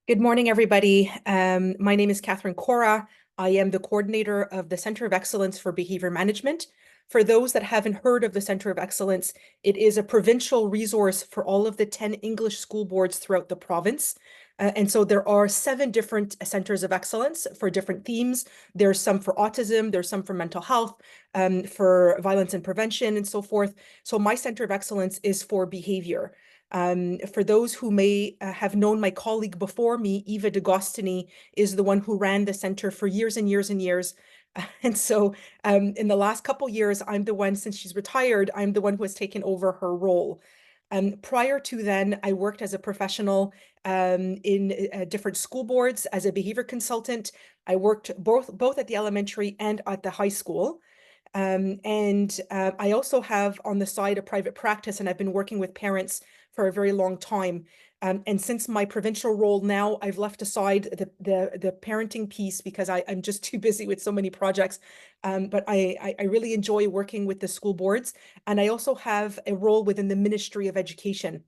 Good morning, everybody. My name is Korah. I am the coordinator of the Center of Excellence for Behavior Management. For those that haven't heard of the Center of Excellence, it is a provincial resource for all of the 10 English school boards throughout the province. And so there are 7 different centers of excellence for different themes. There's some for autism, there's some for mental health, for violence and prevention, and so forth. So my Center of Excellence is for behavior. For those who may have known my colleague before me, Eva DeGostini is the one who ran the center for years and years and years. And so in the last couple years, I'm the one, since she's retired, I'm the one who has taken over her role. Prior to then, I worked as a professional in different school boards as a behavior consultant. I worked both at the elementary and at the high school. I also have on the side a private practice, and I've been working with parents for a very long time. And since my provincial role now, I've left aside the parenting piece because I'm just too busy with so many projects. But I really enjoy working with the school boards. And I also have a role within the Ministry of Education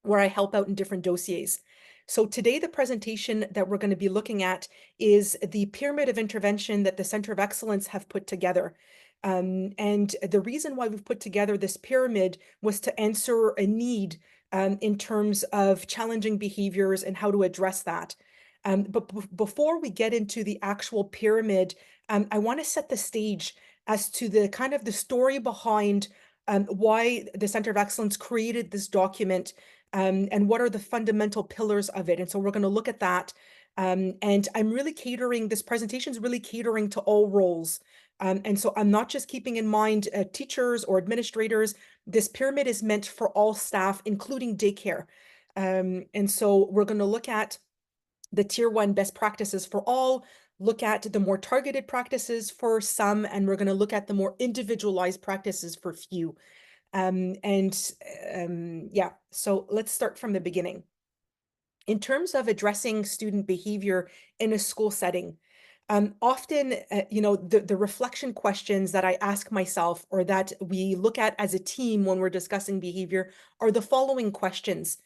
where I help out in different dossiers. So today, the presentation that we're going to be looking at is the pyramid of intervention that the Center of Excellence have put together. And the reason why we've put together this pyramid was to answer a need in terms of challenging behaviors and how to address that. But before we get into the actual pyramid, I want to set the stage as to the kind of the story behind why the Center of Excellence created this document and what are the fundamental pillars of it. And so we're going to look at that. And I'm really catering, this presentation is really catering to all roles. And so I'm not just keeping in mind teachers or administrators. This pyramid is meant for all staff, including daycare. And so we're going to look at the tier 1 best practices for all, look at the more targeted practices for some, and we're going to look at the more individualized practices for few. Yeah, so let's start from the beginning. In terms of addressing student behavior in a school setting, often, the reflection questions that I ask myself or that we look at as a team when we're discussing behavior are the following questions.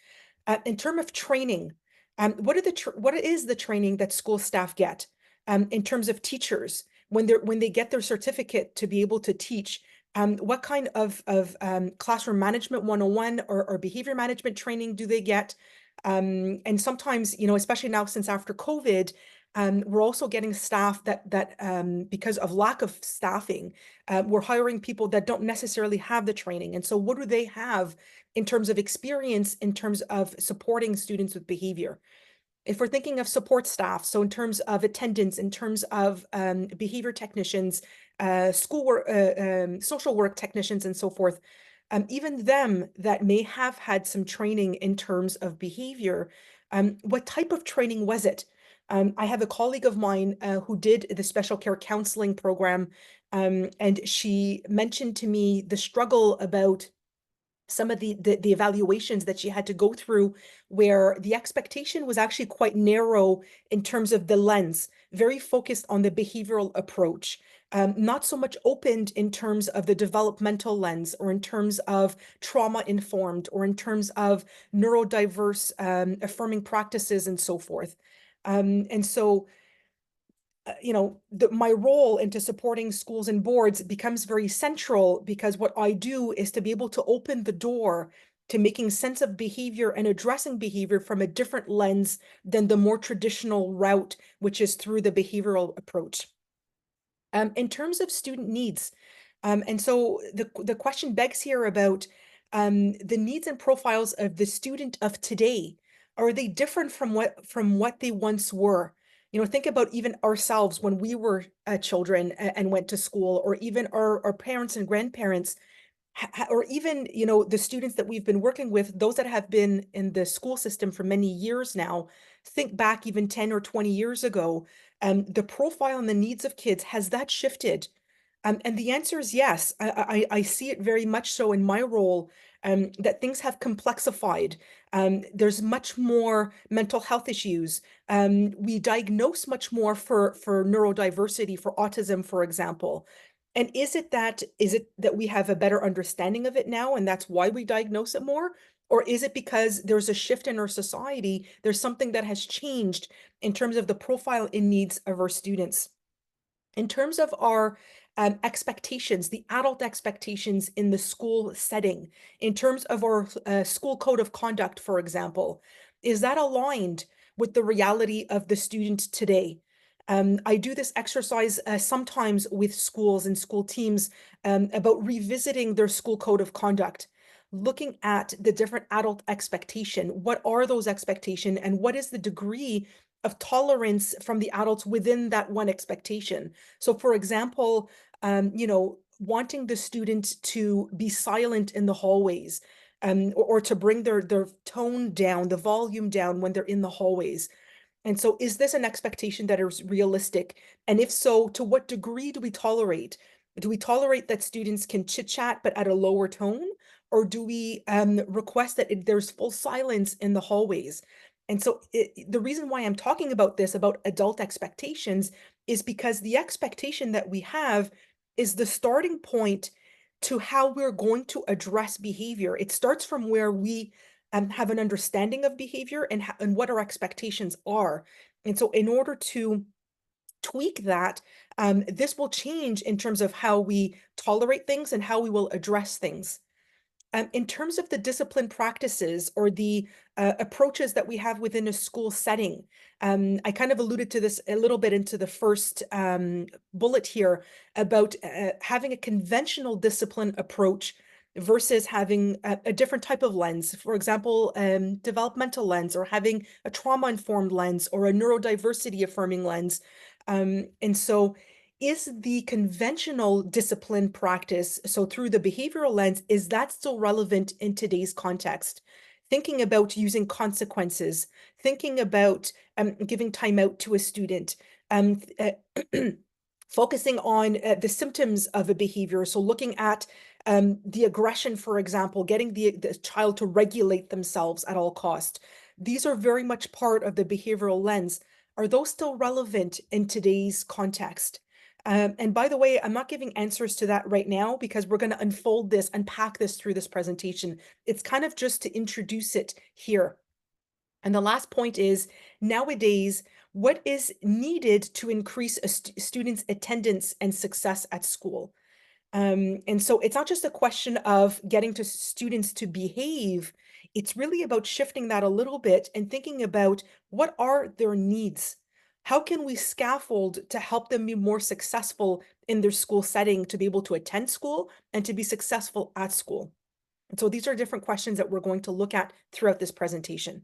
In terms of training, what is the training that school staff get? In terms of teachers, when they get their certificate to be able to teach, what kind of classroom management 101 or behavior management training do they get? And sometimes, especially now since after COVID, we're also getting staff that because of lack of staffing, we're hiring people that don't necessarily have the training. And so what do they have in terms of experience, in terms of supporting students with behavior? If we're thinking of support staff, so in terms of attendance, in terms of behavior technicians, schoolwork, social work technicians, and so forth, even them that may have had some training in terms of behavior, what type of training was it? I have a colleague of mine who did the special care counseling program, and she mentioned to me the struggle about some of the evaluations that she had to go through, where the expectation was actually quite narrow in terms of the lens, very focused on the behavioral approach, not so much opened in terms of the developmental lens or in terms of trauma informed or in terms of neurodiverse affirming practices and so forth. And so my role into supporting schools and boards becomes very central because what I do is to be able to open the door to making sense of behavior and addressing behavior from a different lens than the more traditional route, which is through the behavioral approach. In terms of student needs, and so the question begs here about the needs and profiles of the student of today. Are they different from what they once were? Think about even ourselves when we were children and went to school, or even our parents and grandparents, or even, the students that we've been working with, those that have been in the school system for many years now. Think back even 10 or 20 years ago, the profile and the needs of kids, has that shifted? And the answer is yes. I see it very much so in my role, that things have complexified. There's much more mental health issues. We diagnose much more for neurodiversity, for autism, for example. And is it that we have a better understanding of it now, and that's why we diagnose it more? Or is it because there's a shift in our society? There's something that has changed in terms of the profile and needs of our students. In terms of our expectations, the adult expectations in the school setting, in terms of our school code of conduct, for example, is that aligned with the reality of the student today? I do this exercise sometimes with schools and school teams about revisiting their school code of conduct, looking at the different adult expectation. What are those expectation and what is the degree of tolerance from the adults within that one expectation? So, for example, wanting the student to be silent in the hallways, or to bring their tone down, the volume down when they're in the hallways. And so is this an expectation that is realistic? And if so, to what degree do we tolerate? Do we tolerate that students can chit chat but at a lower tone? Or do we request that there's full silence in the hallways? And so the reason why I'm talking about this, about adult expectations, is because the expectation that we have is the starting point to how we're going to address behavior. It starts from where we have an understanding of behavior and and what our expectations are. And so, in order to tweak that, this will change in terms of how we tolerate things and how we will address things. In terms of the discipline practices or the approaches that we have within a school setting, I kind of alluded to this a little bit into the first bullet here about having a conventional discipline approach versus having a different type of lens. For example, developmental lens, or having a trauma-informed lens, or a neurodiversity affirming lens. And so is the conventional discipline practice, so through the behavioral lens, is that still relevant in today's context? Thinking about using consequences, thinking about giving time out to a student, um, uh, focusing on the symptoms of a behavior. So looking at the aggression, for example, getting the child to regulate themselves at all cost. These are very much part of the behavioral lens. Are those still relevant in today's context? And by the way, I'm not giving answers to that right now because we're going to unfold this, unpack this through this presentation. It's kind of just to introduce it here. And the last point is, nowadays, what is needed to increase a student's attendance and success at school? And so it's not just a question of getting to students to behave. It's really about shifting that a little bit and thinking about what are their needs? How can we scaffold to help them be more successful in their school setting, to be able to attend school and to be successful at school? And so these are different questions that we're going to look at throughout this presentation.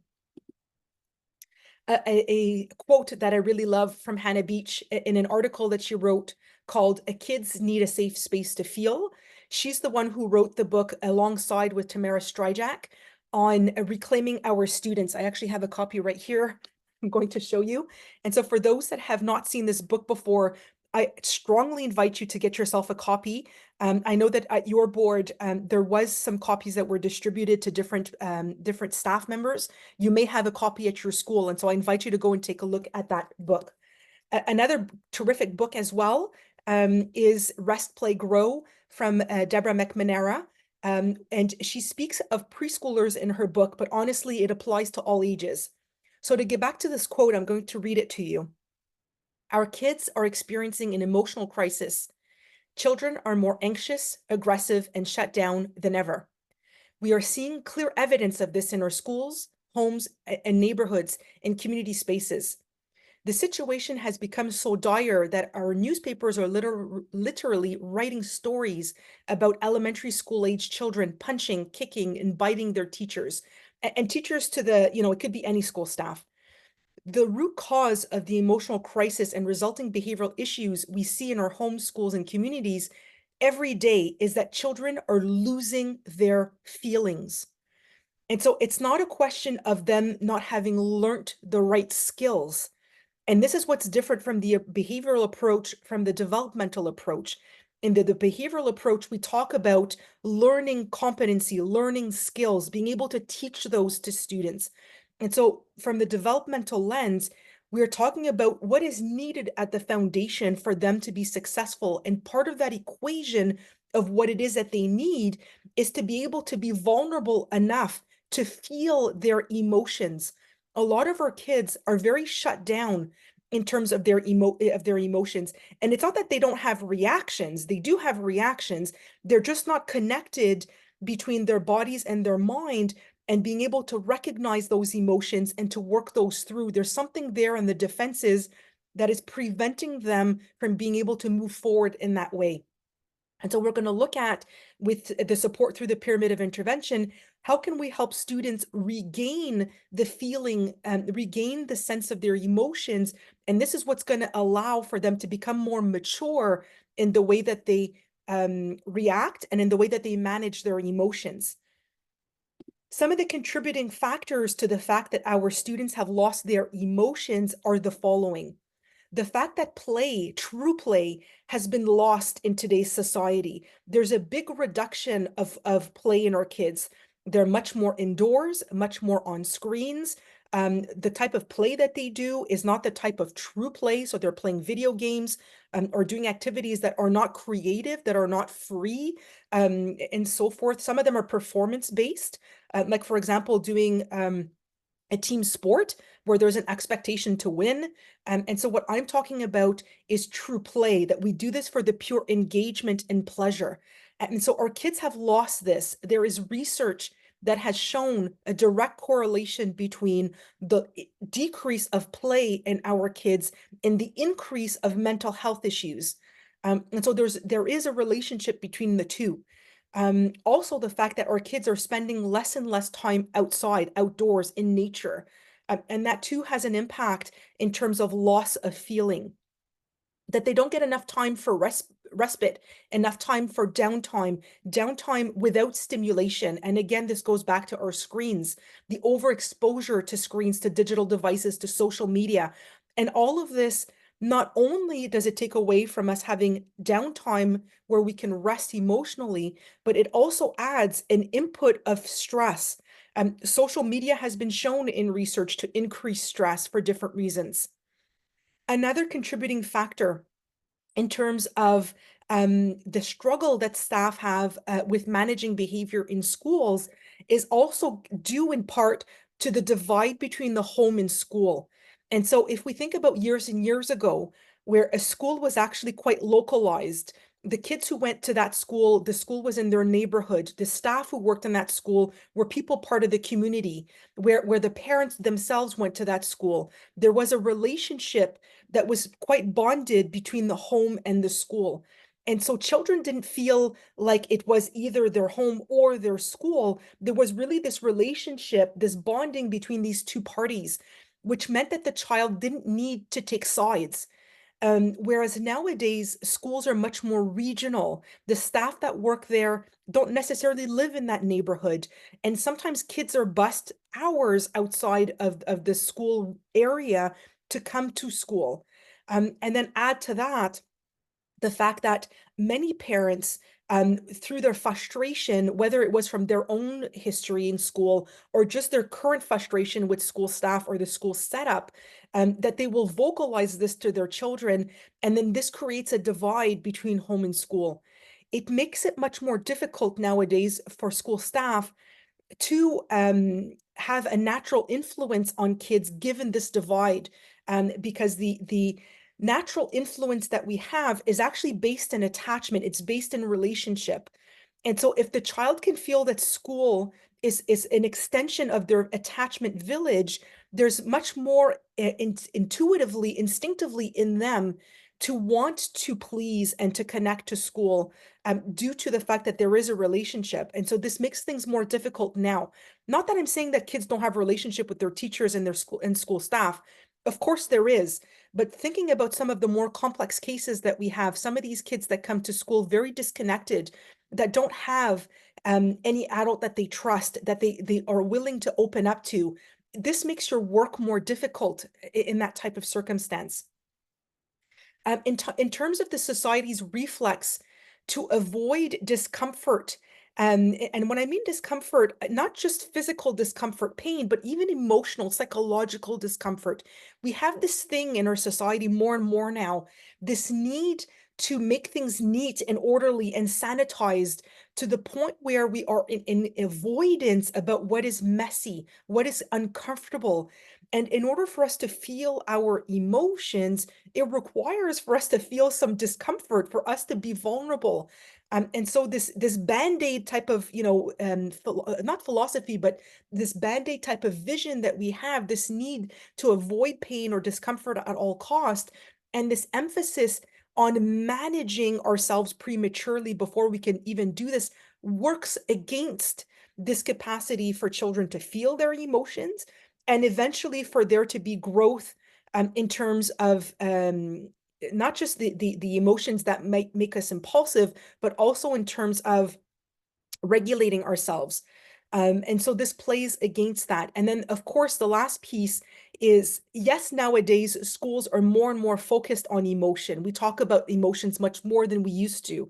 A quote that I really love from Hannah Beach in an article that she wrote called Kids Need a Safe Space to Feel. She's the one who wrote the book alongside with Tamara Stryjak on reclaiming our students. I actually have a copy right here. I'm going to show you. And so for those that have not seen this book before, I strongly invite you to get yourself a copy. I know that at your board, there was some copies that were distributed to different staff members. You may have a copy at your school, and so I invite you to go and take a look at that book. Another terrific book as well is Rest, Play, Grow from Deborah McNamara. And she speaks of preschoolers in her book, but honestly, it applies to all ages. So to get back to this quote, I'm going to read it to you. Our kids are experiencing an emotional crisis. Children are more anxious, aggressive, and shut down than ever. We are seeing clear evidence of this in our schools, homes, and neighborhoods and community spaces. The situation has become so dire that our newspapers are literally writing stories about elementary school age children punching, kicking, and biting their teachers. And teachers to it could be any school staff. The root cause of the emotional crisis and resulting behavioral issues we see in our homes, schools, and communities every day is that children are losing their feelings. And so it's not a question of them not having learnt the right skills. And this is what's different from the behavioral approach from the developmental approach. In the behavioral approach, we talk about learning competency, learning skills, being able to teach those to students. And so from the developmental lens, we're talking about what is needed at the foundation for them to be successful. And part of that equation of what it is that they need is to be able to be vulnerable enough to feel their emotions. A lot of our kids are very shut down in terms of their emotions. And it's not that they don't have reactions. They do have reactions. They're just not connected between their bodies and their mind and being able to recognize those emotions and to work those through. There's something there in the defenses that is preventing them from being able to move forward in that way. And so we're going to look at, with the support through the pyramid of intervention, how can we help students regain the feeling and regain the sense of their emotions? And this is what's going to allow for them to become more mature in the way that they react and in the way that they manage their emotions. Some of the contributing factors to the fact that our students have lost their emotions are the following. The fact that play, true play, has been lost in today's society. There's a big reduction of play in our kids. They're much more indoors, much more on screens. The type of play that they do is not the type of true play. So they're playing video games or doing activities that are not creative, that are not free, and so forth. Some of them are performance based, like, for example, doing a team sport where there's an expectation to win. And so what I'm talking about is true play, that we do this for the pure engagement and pleasure. And so our kids have lost this. There is research that has shown a direct correlation between the decrease of play in our kids and the increase of mental health issues. And so there is a relationship between the two. Also, the fact that our kids are spending less and less time outside, outdoors, in nature. And that too has an impact in terms of loss of feeling, that they don't get enough time for respite, enough time for downtime without stimulation. And again, this goes back to our screens, the overexposure to screens, to digital devices, to social media. And all of this, not only does it take away from us having downtime where we can rest emotionally, but it also adds an input of stress. Social media has been shown in research to increase stress for different reasons. Another contributing factor in terms of the struggle that staff have with managing behavior in schools is also due in part to the divide between the home and school. And so if we think about years and years ago, where a school was actually quite localized, the kids who went to that school, the school was in their neighborhood, the staff who worked in that school were people part of the community, where the parents themselves went to that school. There was a relationship that was quite bonded between the home and the school. And so children didn't feel like it was either their home or their school. There was really this relationship, this bonding between these two parties, which meant that the child didn't need to take sides. Whereas nowadays, schools are much more regional. The staff that work there don't necessarily live in that neighborhood. And sometimes kids are bused hours outside of the school area to come to school. And then add to that the fact that many parents, through their frustration, whether it was from their own history in school or just their current frustration with school staff or the school setup, that they will vocalize this to their children. And then this creates a divide between home and school. It makes it much more difficult nowadays for school staff to have a natural influence on kids given this divide, because the natural influence that we have is actually based in attachment, it's based in relationship. And so if the child can feel that school is an extension of their attachment village, there's much more intuitively, instinctively in them to want to please and to connect to school, due to the fact that there is a relationship. And so this makes things more difficult now. Not that I'm saying that kids don't have a relationship with their teachers and their school staff. Of course there is. But thinking about some of the more complex cases that we have, some of these kids that come to school very disconnected, that don't have any adult that they trust, that they are willing to open up to, this makes your work more difficult in that type of circumstance. In terms of the society's reflex to avoid discomfort, and when I mean discomfort, not just physical discomfort, pain, but even emotional, psychological discomfort. We have this thing in our society more and more now, this need to make things neat and orderly and sanitized to the point where we are in avoidance about what is messy, what is uncomfortable. And in order for us to feel our emotions, it requires for us to feel some discomfort, for us to be vulnerable. And so this band-aid type of, not philosophy, but this band-aid type of vision that we have, this need to avoid pain or discomfort at all cost, and this emphasis on managing ourselves prematurely before we can even do this works against this capacity for children to feel their emotions and eventually for there to be growth in terms of not just the emotions that might make us impulsive, but also in terms of regulating ourselves. And so this plays against that. And then, of course, the last piece is yes, nowadays schools are more and more focused on emotion. We talk about emotions much more than we used to.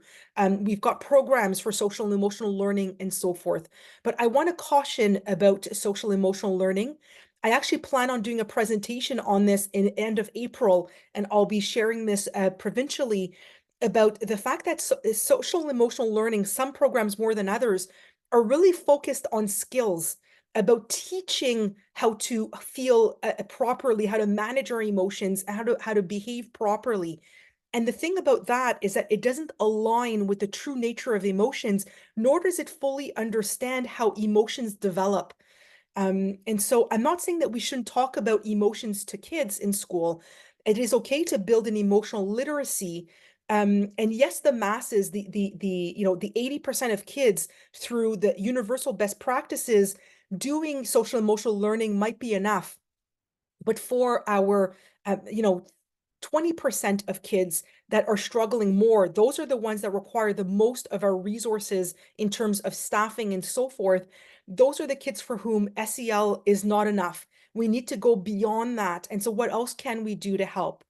We've got programs for social and emotional learning and so forth. But I want to caution about social emotional learning. I actually plan on doing a presentation on this in end of April, and I'll be sharing this provincially about the fact that social emotional learning, some programs more than others, are really focused on skills about teaching how to feel properly, how to manage our emotions, how to behave properly. And the thing about that is that it doesn't align with the true nature of emotions, nor does it fully understand how emotions develop. And so I'm not saying that we shouldn't talk about emotions to kids in school. It is okay to build an emotional literacy. And yes, the masses, the 80% of kids through the universal best practices doing social emotional learning might be enough. But for our, 20% of kids that are struggling more, those are the ones that require the most of our resources in terms of staffing and so forth. Those are the kids for whom SEL is not enough. We need to go beyond that. And so what else can we do to help?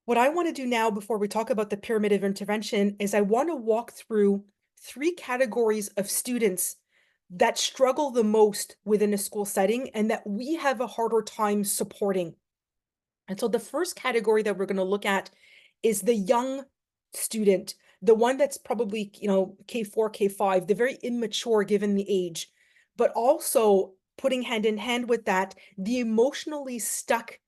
What I want to do now before we talk about the pyramid of intervention is I want to walk through three categories of students that struggle the most within a school setting and that we have a harder time supporting. And so the first category that we're going to look at is the young student, the one that's probably, K4, K5, the very immature given the age, but also putting hand in hand with that, the emotionally stuck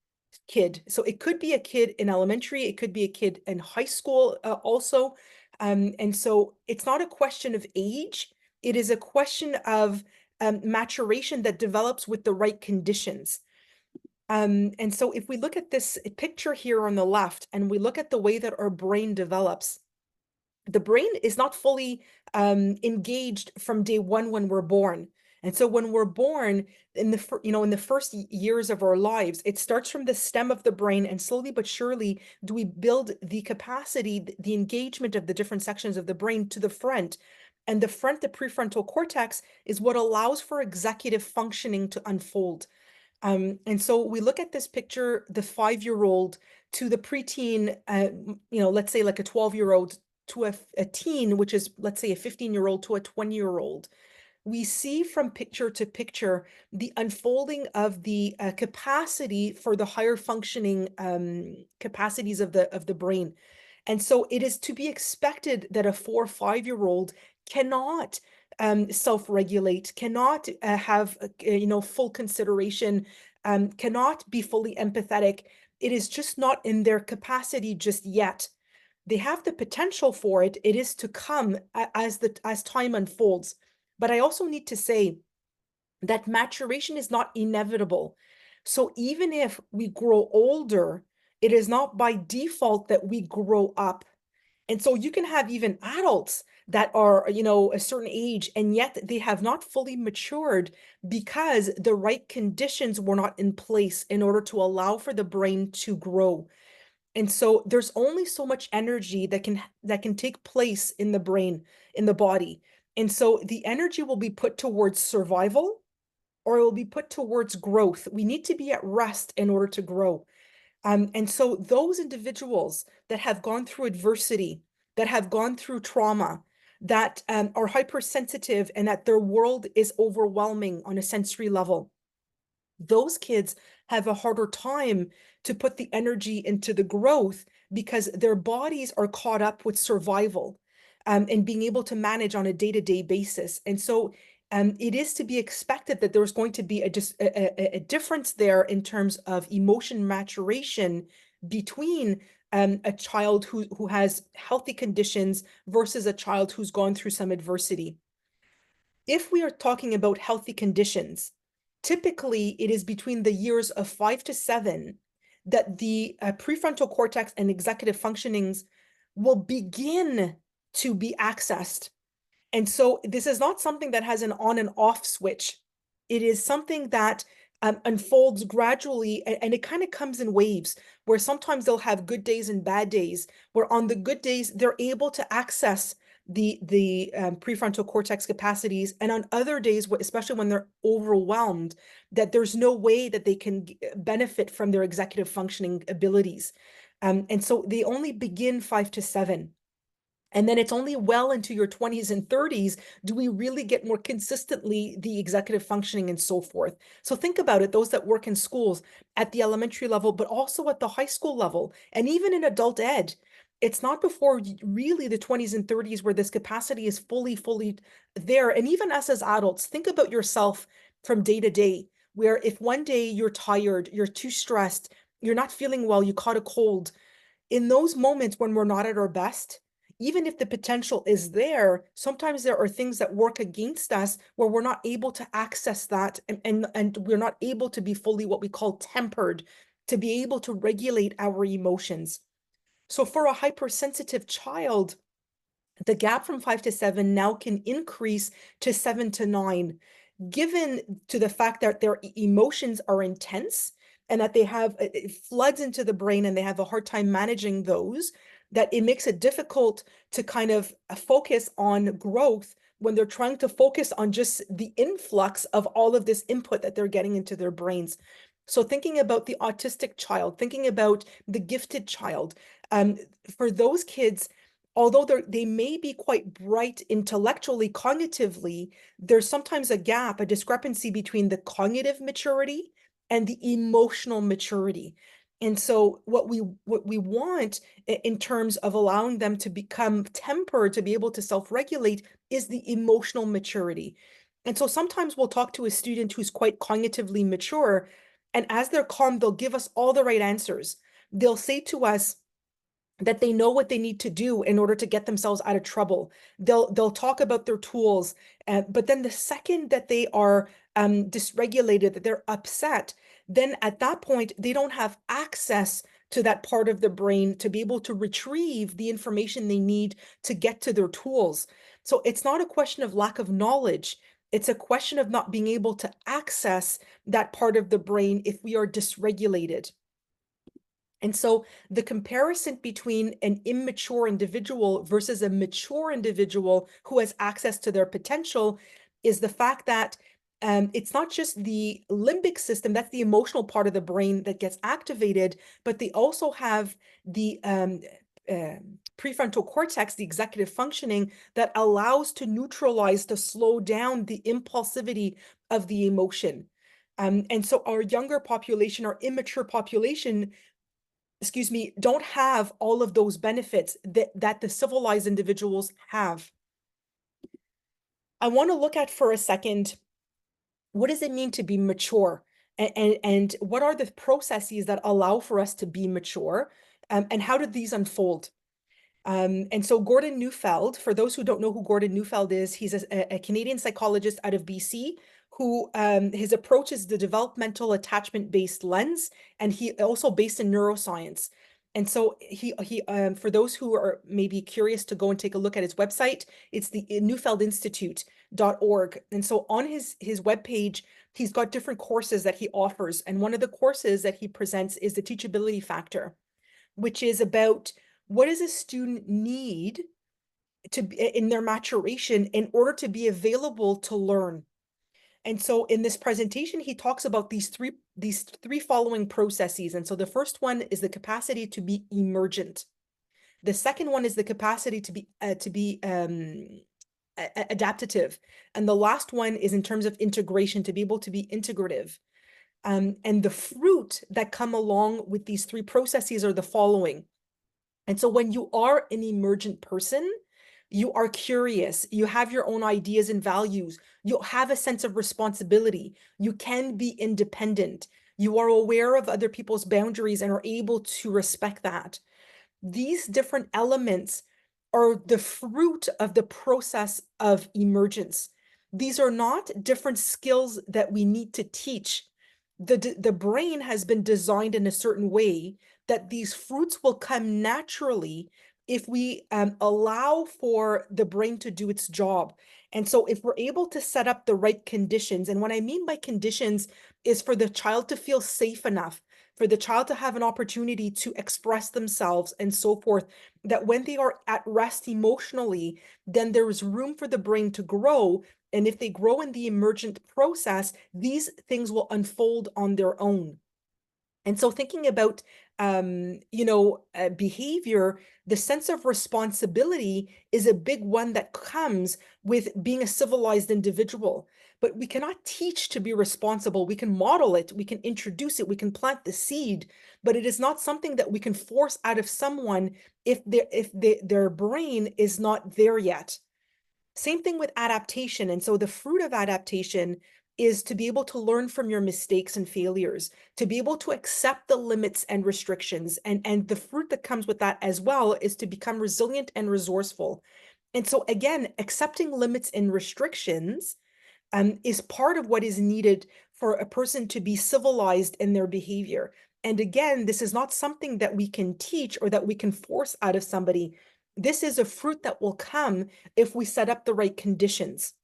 kid. So it could be a kid in elementary, it could be a kid in high school also. And so it's not a question of age, it is a question of maturation that develops with the right conditions. And so if we look at this picture here on the left and we look at the way that our brain develops, the brain is not fully engaged from day one when we're born. And so when we're born in the first years of our lives, it starts from the stem of the brain, and slowly but surely do we build the capacity, the engagement of the different sections of the brain to the front. And the front, the prefrontal cortex, is what allows for executive functioning to unfold. And so we look at this picture, the 5-year-old to the preteen, let's say like a 12-year-old to a teen, which is, let's say, a 15-year-old to a 20-year-old. We see from picture to picture the unfolding of the capacity for the higher functioning capacities of the brain. And so it is to be expected that a 4 or 5-year-old cannot self-regulate, cannot have full consideration, cannot be fully empathetic. It is just not in their capacity just yet. They have the potential for it. It is to come as time unfolds. But I also need to say that maturation is not inevitable. So even if we grow older, it is not by default that we grow up. And so you can have even adults that are, a certain age, and yet they have not fully matured because the right conditions were not in place in order to allow for the brain to grow. And so there's only so much energy that can take place in the brain, in the body. And so the energy will be put towards survival or it will be put towards growth. We need to be at rest in order to grow. And so those individuals that have gone through adversity, that have gone through trauma, that are hypersensitive and that their world is overwhelming on a sensory level, those kids have a harder time to put the energy into the growth because their bodies are caught up with survival. and being able to manage on a day-to-day basis. And so it is to be expected that there's going to be a difference there in terms of emotion maturation between a child who has healthy conditions versus a child who's gone through some adversity. If we are talking about healthy conditions, typically it is between the years of 5 to 7 that the prefrontal cortex and executive functionings will begin to be accessed. And so this is not something that has an on and off switch. It is something that unfolds gradually, and it kind of comes in waves, where sometimes they'll have good days and bad days, where on the good days, they're able to access the prefrontal cortex capacities, and on other days, especially when they're overwhelmed, that there's no way that they can benefit from their executive functioning abilities. And so they only begin 5 to 7. And then it's only well into your 20s and 30s do we really get more consistently the executive functioning and so forth. So think about it, those that work in schools at the elementary level, but also at the high school level, and even in adult ed. It's not before really the 20s and 30s where this capacity is fully there. And even us as adults, think about yourself from day to day, where if one day you're tired, you're too stressed, you're not feeling well, you caught a cold, in those moments when we're not at our best, even if the potential is there, sometimes there are things that work against us where we're not able to access that, and we're not able to be fully what we call tempered, to be able to regulate our emotions. So for a hypersensitive child, the gap from 5 to 7 now can increase to 7 to 9, given to the fact that their emotions are intense and that they have it floods into the brain and they have a hard time managing those, that it makes it difficult to kind of focus on growth when they're trying to focus on just the influx of all of this input that they're getting into their brains. So thinking about the autistic child, thinking about the gifted child, um, for those kids, although they may be quite bright intellectually, cognitively, there's sometimes a gap, a discrepancy between the cognitive maturity and the emotional maturity. And so what we want in terms of allowing them to become tempered, to be able to self-regulate, is the emotional maturity. And so sometimes we'll talk to a student who's quite cognitively mature, and as they're calm, they'll give us all the right answers. They'll say to us that they know what they need to do in order to get themselves out of trouble. They'll talk about their tools, but then the second that they are dysregulated, that they're upset, then at that point they don't have access to that part of the brain to be able to retrieve the information they need to get to their tools. So it's not a question of lack of knowledge. It's a question of not being able to access that part of the brain if we are dysregulated. And so the comparison between an immature individual versus a mature individual who has access to their potential is the fact that it's not just the limbic system, that's the emotional part of the brain that gets activated, but they also have the prefrontal cortex, the executive functioning, that allows to neutralize, to slow down the impulsivity of the emotion. And so our younger population, our immature population, excuse me, don't have all of those benefits that the civilized individuals have. I want to look at for a second, what does it mean to be mature? And what are the processes that allow for us to be mature? And how did these unfold? And so Gordon Neufeld, for those who don't know who Gordon Neufeld is, he's a Canadian psychologist out of BC who his approach is the developmental attachment-based lens, and he also based in neuroscience. And so he for those who are maybe curious to go and take a look at his website, it's the newfeldinstitute.org. And so on his webpage, he's got different courses that he offers. And one of the courses that he presents is the teachability factor, which is about what does a student need to be in their maturation in order to be available to learn. And so in this presentation, he talks about these three following processes. And so the first one is the capacity to be emergent. The second one is the capacity to be adaptive. And the last one is in terms of integration, to be able to be integrative. And the fruit that come along with these 3 processes are the following. And so when you are an emergent person, You are curious. You have your own ideas and values. You'll have a sense of responsibility. You can be independent. You are aware of other people's boundaries and are able to respect that. These different elements are the fruit of the process of emergence. These are not different skills that we need to teach. The brain has been designed in a certain way that these fruits will come naturally if we allow for the brain to do its job. And so, if we're able to set up the right conditions, and what I mean by conditions is for the child to feel safe enough, for the child to have an opportunity to express themselves and so forth, that when they are at rest emotionally, then there is room for the brain to grow. And if they grow in the emergent process, these things will unfold on their own. And so thinking about behavior, the sense of responsibility is a big one that comes with being a civilized individual. But we cannot teach to be responsible. We can model it, we can introduce it, we can plant the seed, but it is not something that we can force out of someone if their brain is not there yet. Same thing with adaptation. And so the fruit of adaptation is to be able to learn from your mistakes and failures, to be able to accept the limits and restrictions. And the fruit that comes with that as well is to become resilient and resourceful. And so again, accepting limits and restrictions is part of what is needed for a person to be civilized in their behavior. And again, this is not something that we can teach or that we can force out of somebody. This is a fruit that will come if we set up the right conditions.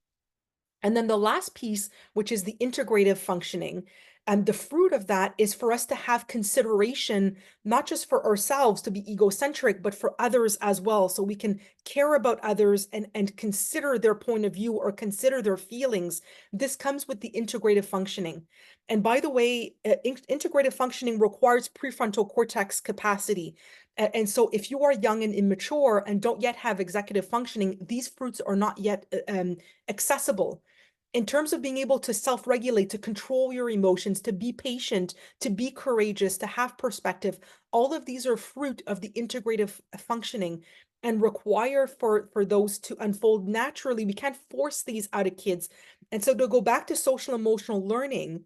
And then the last piece, which is the integrative functioning, and the fruit of that is for us to have consideration, not just for ourselves to be egocentric, but for others as well. So we can care about others and consider their point of view or consider their feelings. This comes with the integrative functioning. And by the way, integrative functioning requires prefrontal cortex capacity. And so if you are young and immature and don't yet have executive functioning, these fruits are not yet accessible. In terms of being able to self-regulate, to control your emotions, to be patient, to be courageous, to have perspective, all of these are fruit of the integrative functioning and require for those to unfold naturally. We can't force these out of kids. And so to go back to social emotional learning,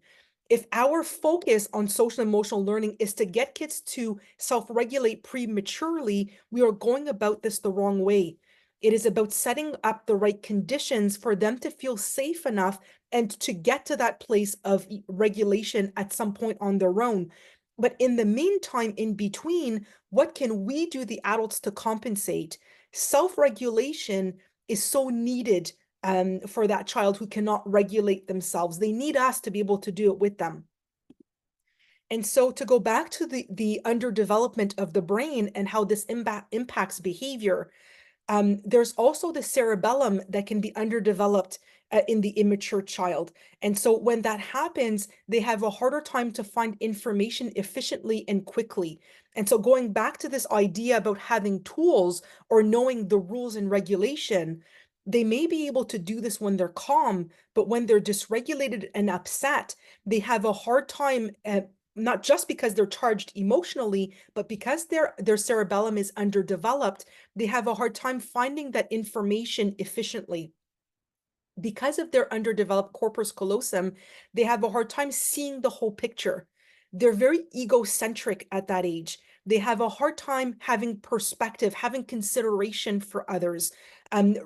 if our focus on social emotional learning is to get kids to self-regulate prematurely, we are going about this the wrong way. It is about setting up the right conditions for them to feel safe enough and to get to that place of regulation at some point on their own. But in the meantime, in between, what can we do, the adults, to compensate? Self-regulation is so needed for that child who cannot regulate themselves. They need us to be able to do it with them. And so to go back to the underdevelopment of the brain and how this impacts behavior, there's also the cerebellum that can be underdeveloped in the immature child. And so when that happens, they have a harder time to find information efficiently and quickly. And so going back to this idea about having tools or knowing the rules and regulation, they may be able to do this when they're calm, but when they're dysregulated and upset, they have a hard time not just because they're charged emotionally, but because their cerebellum is underdeveloped, they have a hard time finding that information efficiently. Because of their underdeveloped corpus callosum, they have a hard time seeing the whole picture. They're very egocentric at that age. They have a hard time having perspective, having consideration for others,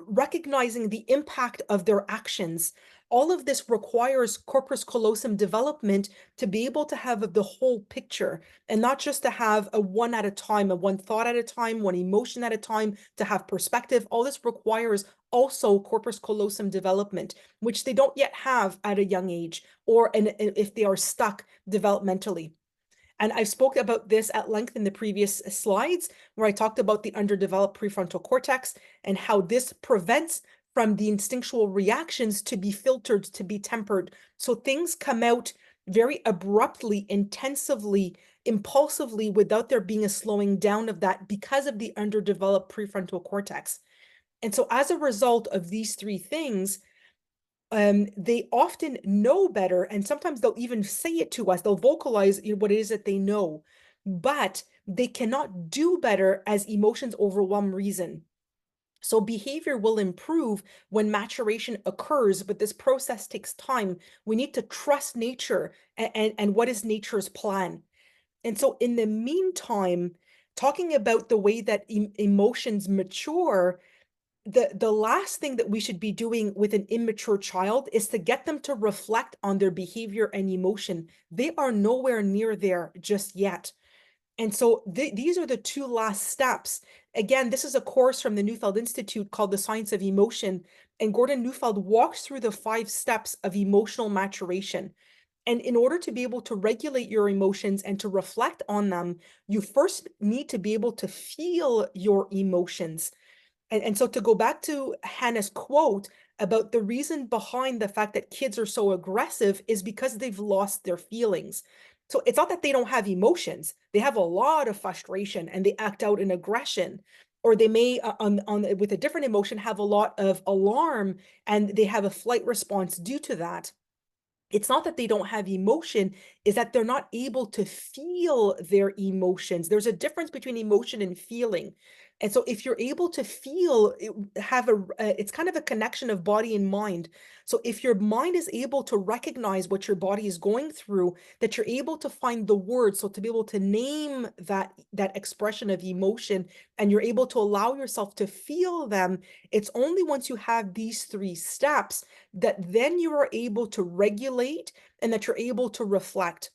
recognizing the impact of their actions. All of this requires corpus callosum development to be able to have the whole picture and not just to have a one at a time, a one thought at a time, one emotion at a time, to have perspective. All this requires also corpus callosum development, which they don't yet have at a young age, or if they are stuck developmentally. And I've spoke about this at length in the previous slides, where I talked about the underdeveloped prefrontal cortex and how this prevents from the instinctual reactions to be filtered, to be tempered. So things come out very abruptly, intensively, impulsively, without there being a slowing down of that because of the underdeveloped prefrontal cortex. And so as a result of these three things, they often know better, and sometimes they'll even say it to us. They'll vocalize what it is that they know, but they cannot do better as emotions overwhelm reason. So behavior will improve when maturation occurs, but this process takes time. We need to trust nature and what is nature's plan. And so in the meantime, talking about the way that emotions mature, the last thing that we should be doing with an immature child is to get them to reflect on their behavior and emotion. They are nowhere near there just yet. And so these are the two last steps. Again, this is a course from the Neufeld Institute called The Science of Emotion. And Gordon Neufeld walks through the 5 steps of emotional maturation. And in order to be able to regulate your emotions and to reflect on them, you first need to be able to feel your emotions. And so to go back to Hannah's quote about the reason behind the fact that kids are so aggressive is because they've lost their feelings. So it's not that they don't have emotions. They have a lot of frustration and they act out in aggression. Or they may on with a different emotion have a lot of alarm and they have a flight response due to that. It's not that they don't have emotion, is that they're not able to feel their emotions. There's a difference between emotion and feeling. And so if you're able to feel, it's kind of a connection of body and mind. So if your mind is able to recognize what your body is going through, that you're able to find the words, so to be able to name that expression of emotion, and you're able to allow yourself to feel them, it's only once you have these 3 steps that then you are able to regulate and that you're able to reflect.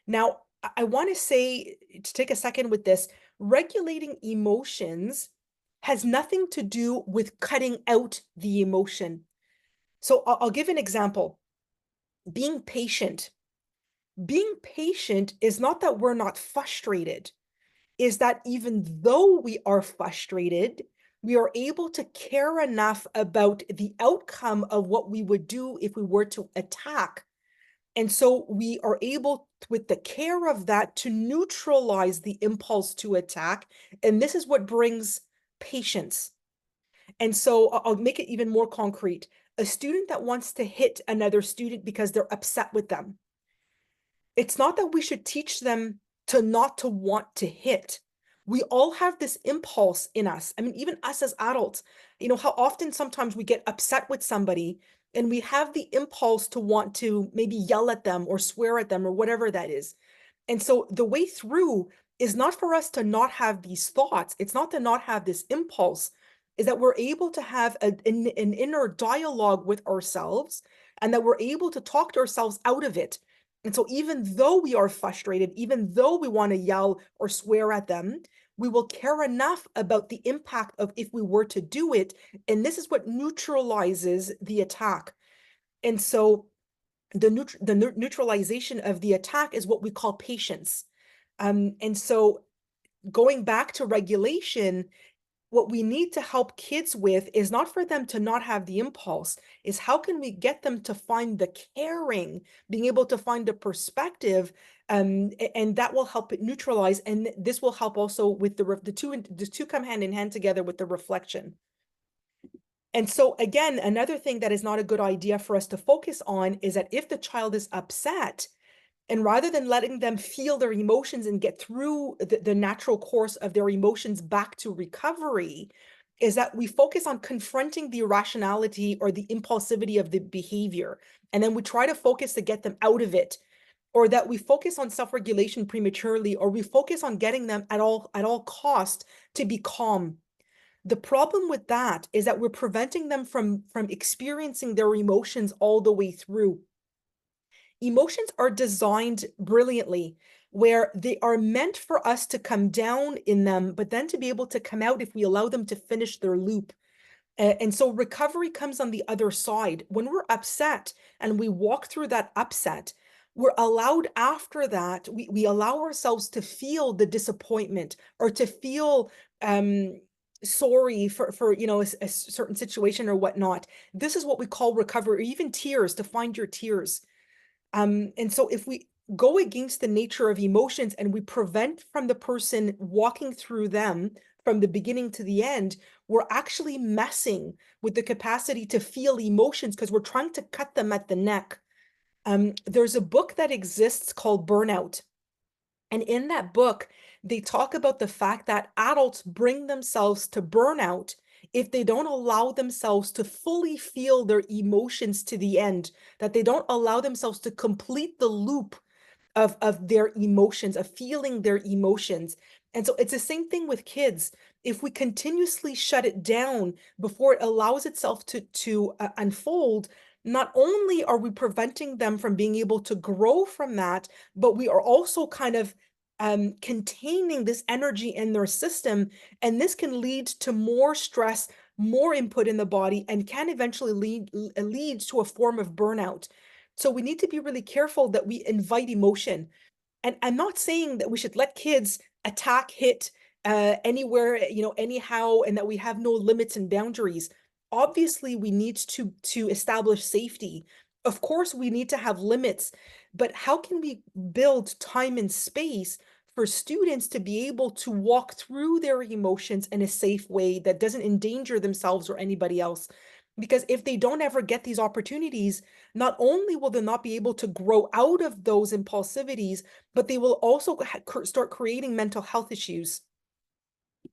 Now, I want to say, to take a second with this, regulating emotions has nothing to do with cutting out the emotion. So I'll give an example. Being patient. Being patient is not that we're not frustrated, is that even though we are frustrated, we are able to care enough about the outcome of what we would do if we were to attack. And so we are able, with the care of that, to neutralize the impulse to attack. And this is what brings patience. And so I'll make it even more concrete. A student that wants to hit another student because they're upset with them, it's not that we should teach them to not to want to hit. We all have this impulse in us. I mean, even us as adults, how often sometimes we get upset with somebody and we have the impulse to want to maybe yell at them or swear at them or whatever that is. And so the way through is not for us to not have these thoughts. It's not to not have this impulse, is that we're able to have an inner dialogue with ourselves and that we're able to talk to ourselves out of it. And so even though we are frustrated, even though we want to yell or swear at them, we will care enough about the impact of if we were to do it. And this is what neutralizes the attack. And so the neutralization of the attack is what we call patience. And so going back to regulation, what we need to help kids with is not for them to not have the impulse, is how can we get them to find the caring, being able to find a perspective, and that will help it neutralize. And this will help also with the two come hand in hand together with the reflection. And so again, another thing that is not a good idea for us to focus on is that if the child is upset, and rather than letting them feel their emotions and get through the natural course of their emotions back to recovery, is that we focus on confronting the irrationality or the impulsivity of the behavior. And then we try to focus to get them out of it, or that we focus on self-regulation prematurely, or we focus on getting them at all cost to be calm. The problem with that is that we're preventing them from experiencing their emotions all the way through. Emotions are designed brilliantly, where they are meant for us to come down in them, but then to be able to come out if we allow them to finish their loop. And so recovery comes on the other side. When we're upset and we walk through that upset, we're allowed after that, we allow ourselves to feel the disappointment or to feel sorry for a certain situation or whatnot. This is what we call recovery, or even tears, to find your tears. And so if we go against the nature of emotions and we prevent from the person walking through them from the beginning to the end, we're actually messing with the capacity to feel emotions because we're trying to cut them at the neck. There's a book that exists called Burnout. And in that book, they talk about the fact that adults bring themselves to burnout if they don't allow themselves to fully feel their emotions to the end, that they don't allow themselves to complete the loop of their emotions, of feeling their emotions. And so it's the same thing with kids. If we continuously shut it down before it allows itself to unfold, not only are we preventing them from being able to grow from that, but we are also kind of containing this energy in their system, and this can lead to more stress, more input in the body, and can eventually lead to a form of burnout. So we need to be really careful that we invite emotion. And I'm not saying that we should let kids attack, hit, anywhere, anyhow, and that we have no limits and boundaries. Obviously, we need to establish safety. Of course, we need to have limits, but how can we build time and space for students to be able to walk through their emotions in a safe way that doesn't endanger themselves or anybody else? Because if they don't ever get these opportunities, not only will they not be able to grow out of those impulsivities, but they will also start creating mental health issues.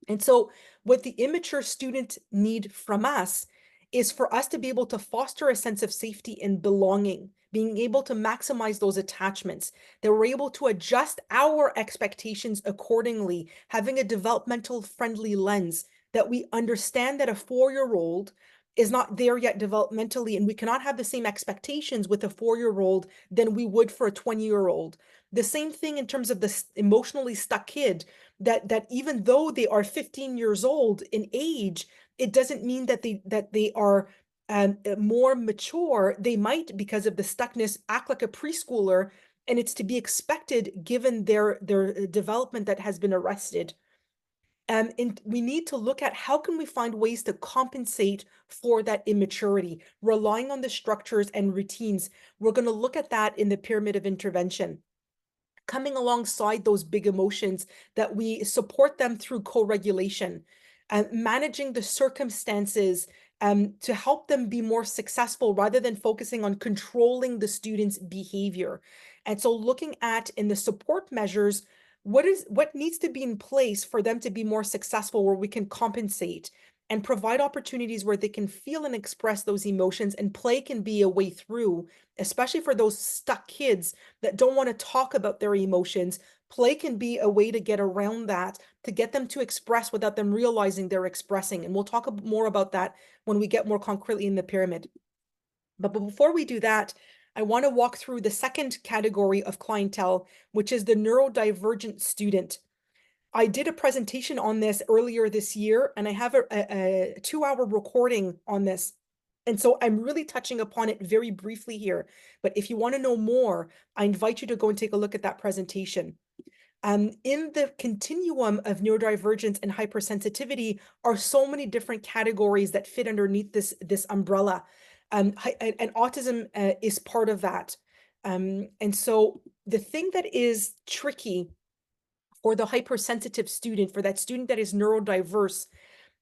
And so, what the immature student need from us is for us to be able to foster a sense of safety and belonging, being able to maximize those attachments, that we're able to adjust our expectations accordingly, having a developmental friendly lens, that we understand that a 4-year-old is not there yet developmentally, and we cannot have the same expectations with a 4-year-old than we would for a 20-year-old. The same thing in terms of the emotionally stuck kid, that even though they are 15 years old in age, it doesn't mean that they are more mature. They might, because of the stuckness, act like a preschooler, and it's to be expected given their development that has been arrested. And we need to look at how can we find ways to compensate for that immaturity, relying on the structures and routines. We're going to look at that in the pyramid of intervention, coming alongside those big emotions, that we support them through co-regulation, managing the circumstances to help them be more successful rather than focusing on controlling the student's behavior. And so looking at in the support measures, what needs to be in place for them to be more successful, where we can compensate and provide opportunities where they can feel and express those emotions, and play can be a way through, especially for those stuck kids that don't want to talk about their emotions. Play can be a way to get around that, to get them to express without them realizing they're expressing. And we'll talk more about that when we get more concretely in the pyramid. But before we do that, I want to walk through the second category of clientele, which is the neurodivergent student. I did a presentation on this earlier this year, and I have a 2-hour recording on this. And so I'm really touching upon it very briefly here. But if you want to know more, I invite you to go and take a look at that presentation. In the continuum of neurodivergence and hypersensitivity are so many different categories that fit underneath this umbrella. And autism is part of that. And so the thing that is tricky for the hypersensitive student, for that student that is neurodiverse,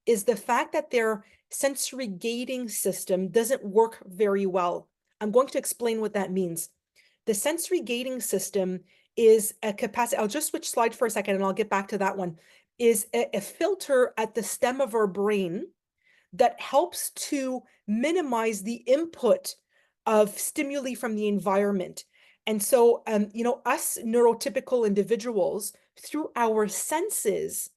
is the fact that their sensory gating system doesn't work very well. I'm going to explain what that means. The sensory gating system is a capacity, I'll just switch slide for a second and I'll get back to that one, is a filter at the stem of our brain that helps to minimize the input of stimuli from the environment. And so, us neurotypical individuals, through our senses,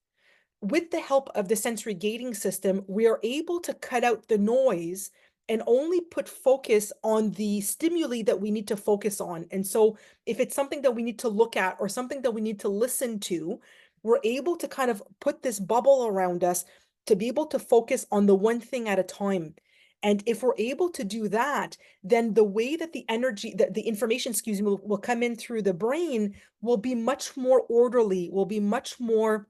with the help of the sensory gating system, we are able to cut out the noise and only put focus on the stimuli that we need to focus on. And so, if it's something that we need to look at or something that we need to listen to, we're able to kind of put this bubble around us to be able to focus on the one thing at a time. And if we're able to do that, then the way that the energy, that the information, excuse me, will come in through the brain will be much more orderly, will be much more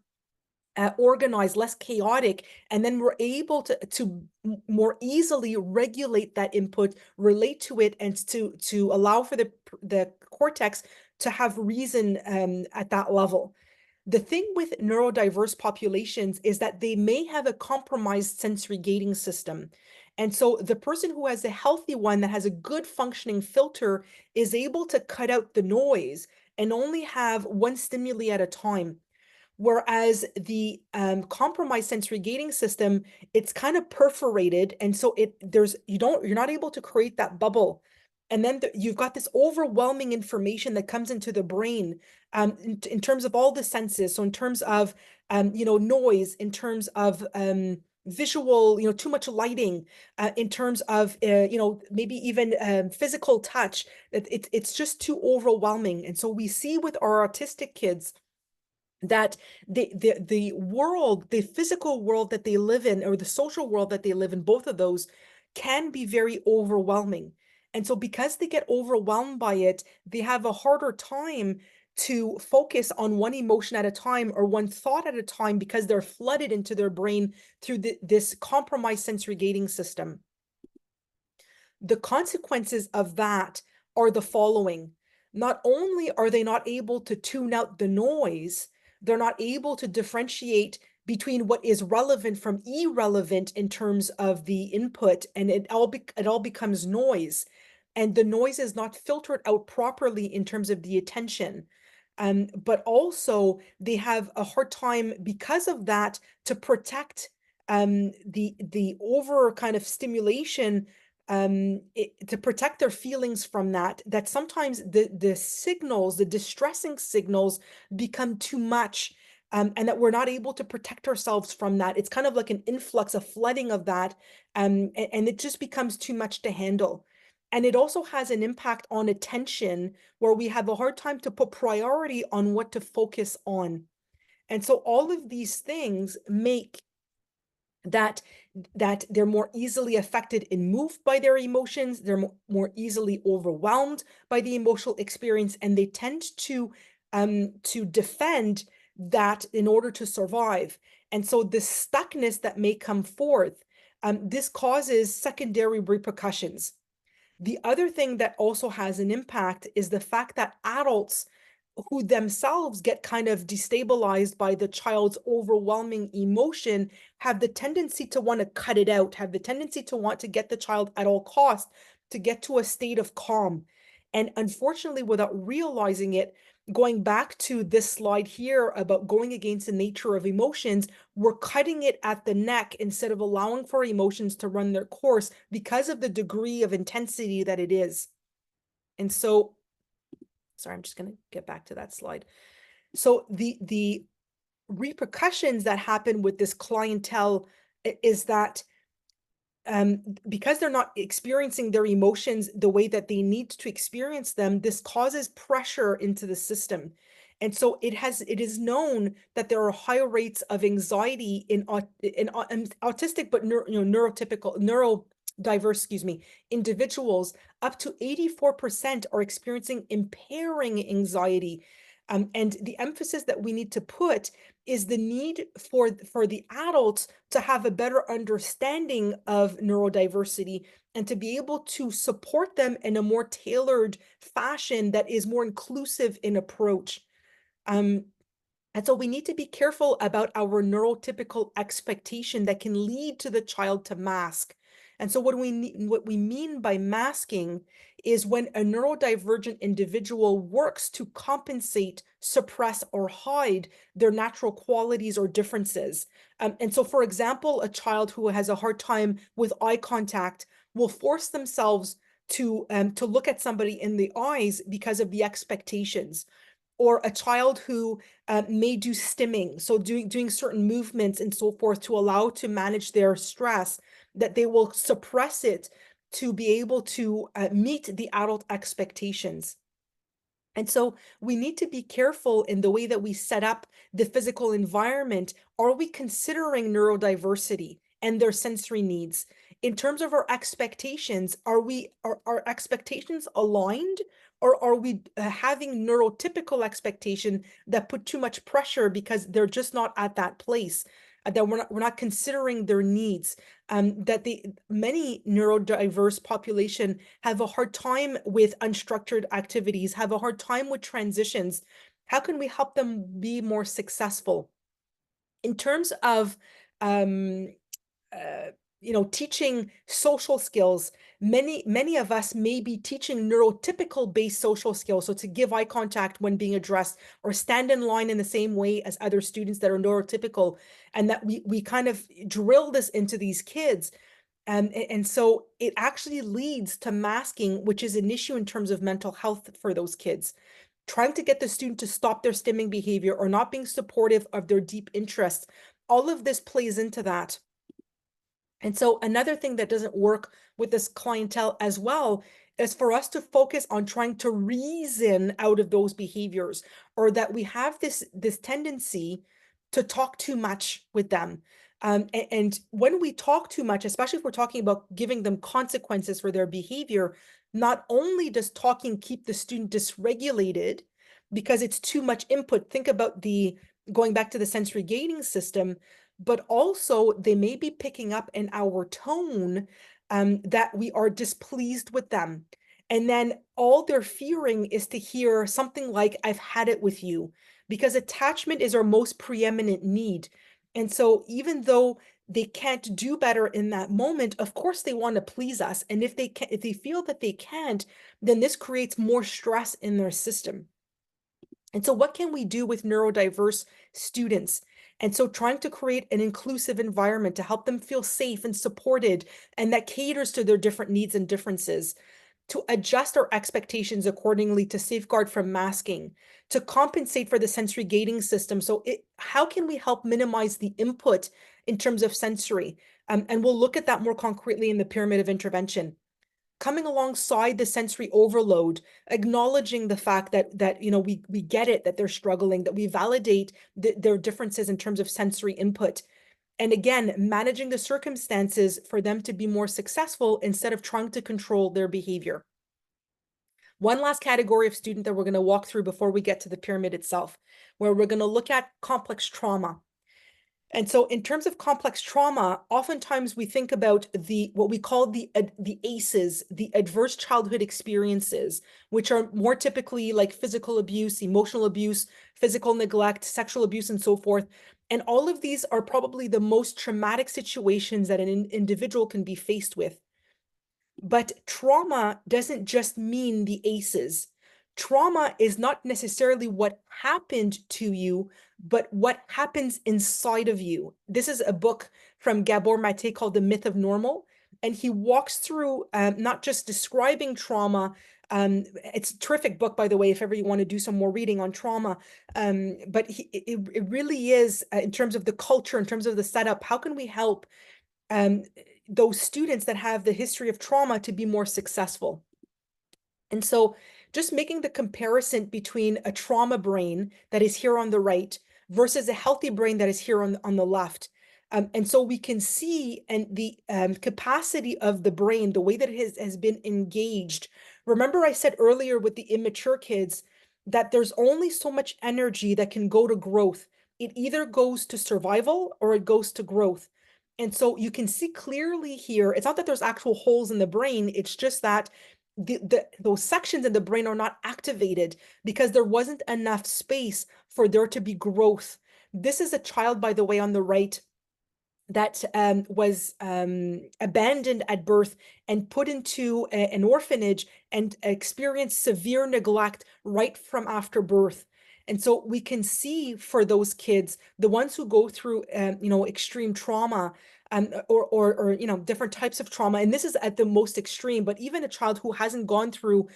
organized, less chaotic, and then we're able to more easily regulate that input, relate to it, and to allow for the cortex to have reason at that level. The thing with neurodiverse populations is that they may have a compromised sensory gating system. And so the person who has a healthy one that has a good functioning filter is able to cut out the noise and only have one stimuli at a time. Whereas the compromised sensory gating system, it's kind of perforated, and so you're not able to create that bubble. And then you've got this overwhelming information that comes into the brain, in terms of all the senses. So in terms of noise, in terms of visual, too much lighting, in terms of maybe even physical touch. It's just too overwhelming. And so we see with our autistic kids that the world, the physical world that they live in, or the social world that they live in, both of those can be very overwhelming. And so because they get overwhelmed by it, they have a harder time to focus on one emotion at a time or one thought at a time, because they're flooded into their brain through this compromised sensory gating system. The consequences of that are the following. Not only are they not able to tune out the noise, they're not able to differentiate between what is relevant from irrelevant in terms of the input, and it all becomes noise. And the noise is not filtered out properly in terms of the attention. But also they have a hard time because of that to protect the over kind of stimulation, to protect their feelings from that sometimes the signals, the distressing signals, become too much, and that we're not able to protect ourselves from that. It's kind of like an influx, a flooding of that, and it just becomes too much to handle. And it also has an impact on attention, where we have a hard time to put priority on what to focus on. And so all of these things make that they're more easily affected and moved by their emotions. They're more easily overwhelmed by the emotional experience, and they tend to defend that in order to survive. And so the stuckness that may come forth, this causes secondary repercussions. The other thing that also has an impact is the fact that adults who themselves get kind of destabilized by the child's overwhelming emotion have the tendency to want to cut it out, have the tendency to want to get the child at all costs to get to a state of calm. And unfortunately, without realizing it, going back to this slide here about going against the nature of emotions, we're cutting it at the neck instead of allowing for emotions to run their course because of the degree of intensity that it is. And so, sorry, I'm just going to get back to that slide. So the repercussions that happen with this clientele is that because they're not experiencing their emotions the way that they need to experience them, this causes pressure into the system. And so it is known that there are higher rates of anxiety in autistic, but neurodiverse, excuse me, individuals. Up to 84% are experiencing impairing anxiety. And the emphasis that we need to put is the need for the adults to have a better understanding of neurodiversity and to be able to support them in a more tailored fashion that is more inclusive in approach. Um, and so we need to be careful about our neurotypical expectation that can lead to the child to mask. And so what we mean by masking is when a neurodivergent individual works to compensate, suppress, or hide their natural qualities or differences. And so, for example, a child who has a hard time with eye contact will force themselves to look at somebody in the eyes because of the expectations. Or a child who may do stimming, so doing certain movements and so forth to allow to manage their stress, that they will suppress it to be able to meet the adult expectations. And so we need to be careful in the way that we set up the physical environment. Are we considering neurodiversity and their sensory needs? In terms of our expectations, are our expectations aligned, or are we having neurotypical expectation that put too much pressure because they're just not at that place, that we're not considering their needs? That the many neurodiverse population have a hard time with unstructured activities, have a hard time with transitions. How can we help them be more successful? In terms of um, teaching social skills. Many of us may be teaching neurotypical based social skills. So to give eye contact when being addressed, or stand in line in the same way as other students that are neurotypical, and that we kind of drill this into these kids. And so it actually leads to masking, which is an issue in terms of mental health for those kids. Trying to get the student to stop their stimming behavior or not being supportive of their deep interests. All of this plays into that. And so another thing that doesn't work with this clientele as well is for us to focus on trying to reason out of those behaviors, or that we have this tendency to talk too much with them. And when we talk too much, especially if we're talking about giving them consequences for their behavior, not only does talking keep the student dysregulated because it's too much input. Think about the going back to the sensory gating system, but also they may be picking up in our tone that we are displeased with them. And then all they're fearing is to hear something like, I've had it with you, because attachment is our most preeminent need. And so even though they can't do better in that moment, of course they want to please us. And if they feel that they can't, then this creates more stress in their system. And so what can we do with neurodiverse students? And so trying to create an inclusive environment to help them feel safe and supported, and that caters to their different needs and differences, to adjust our expectations accordingly to safeguard from masking, to compensate for the sensory gating system. So how can we help minimize the input in terms of sensory? And we'll look at that more concretely in the pyramid of intervention. Coming alongside the sensory overload, acknowledging the fact that we get it, that they're struggling, that we validate their differences in terms of sensory input. And again, managing the circumstances for them to be more successful instead of trying to control their behavior. One last category of student that we're going to walk through before we get to the pyramid itself, where we're going to look at complex trauma. And so in terms of complex trauma, oftentimes we think about what we call the ACEs, the adverse childhood experiences, which are more typically like physical abuse, emotional abuse, physical neglect, sexual abuse, and so forth. And all of these are probably the most traumatic situations that an individual can be faced with. But trauma doesn't just mean the ACEs. Trauma is not necessarily what happened to you, but what happens inside of you. This is a book from Gabor Mate called The Myth of Normal. And he walks through not just describing trauma. It's a terrific book, by the way, if ever you want to do some more reading on trauma. But it really is, in terms of the culture, in terms of the setup, how can we help um, those students that have the history of trauma to be more successful? And so just making the comparison between a trauma brain that is here on the right versus a healthy brain that is here on the left. And so we can see and the capacity of the brain, the way that it has been engaged. Remember I said earlier with the immature kids that there's only so much energy that can go to growth. It either goes to survival or it goes to growth. And so you can see clearly here, it's not that there's actual holes in the brain, it's just that those sections in the brain are not activated because there wasn't enough space for there to be growth. This is a child, by the way, on the right that was abandoned at birth and put into an orphanage and experienced severe neglect right from after birth. And so we can see for those kids, the ones who go through, extreme trauma, or different types of trauma, and this is at the most extreme, but even a child who hasn't gone through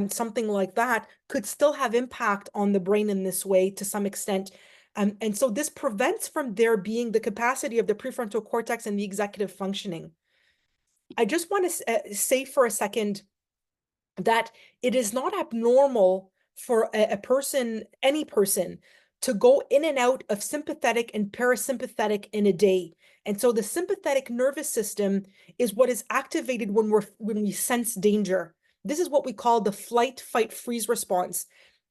something like that could still have impact on the brain in this way to some extent. And so this prevents from there being the capacity of the prefrontal cortex and the executive functioning. I just want to say for a second that it is not abnormal for a person, any person, to go in and out of sympathetic and parasympathetic in a day. And so the sympathetic nervous system is what is activated when we sense danger. This is what we call the flight, fight, freeze response.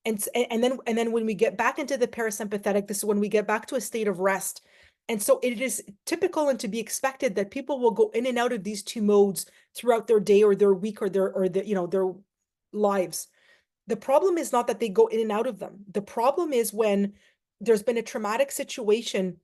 And then when we get back into the parasympathetic, this is when we get back to a state of rest. And so it is typical and to be expected that people will go in and out of these two modes throughout their day or their week or their lives. The problem is not that they go in and out of them. The problem is when there's been a traumatic situation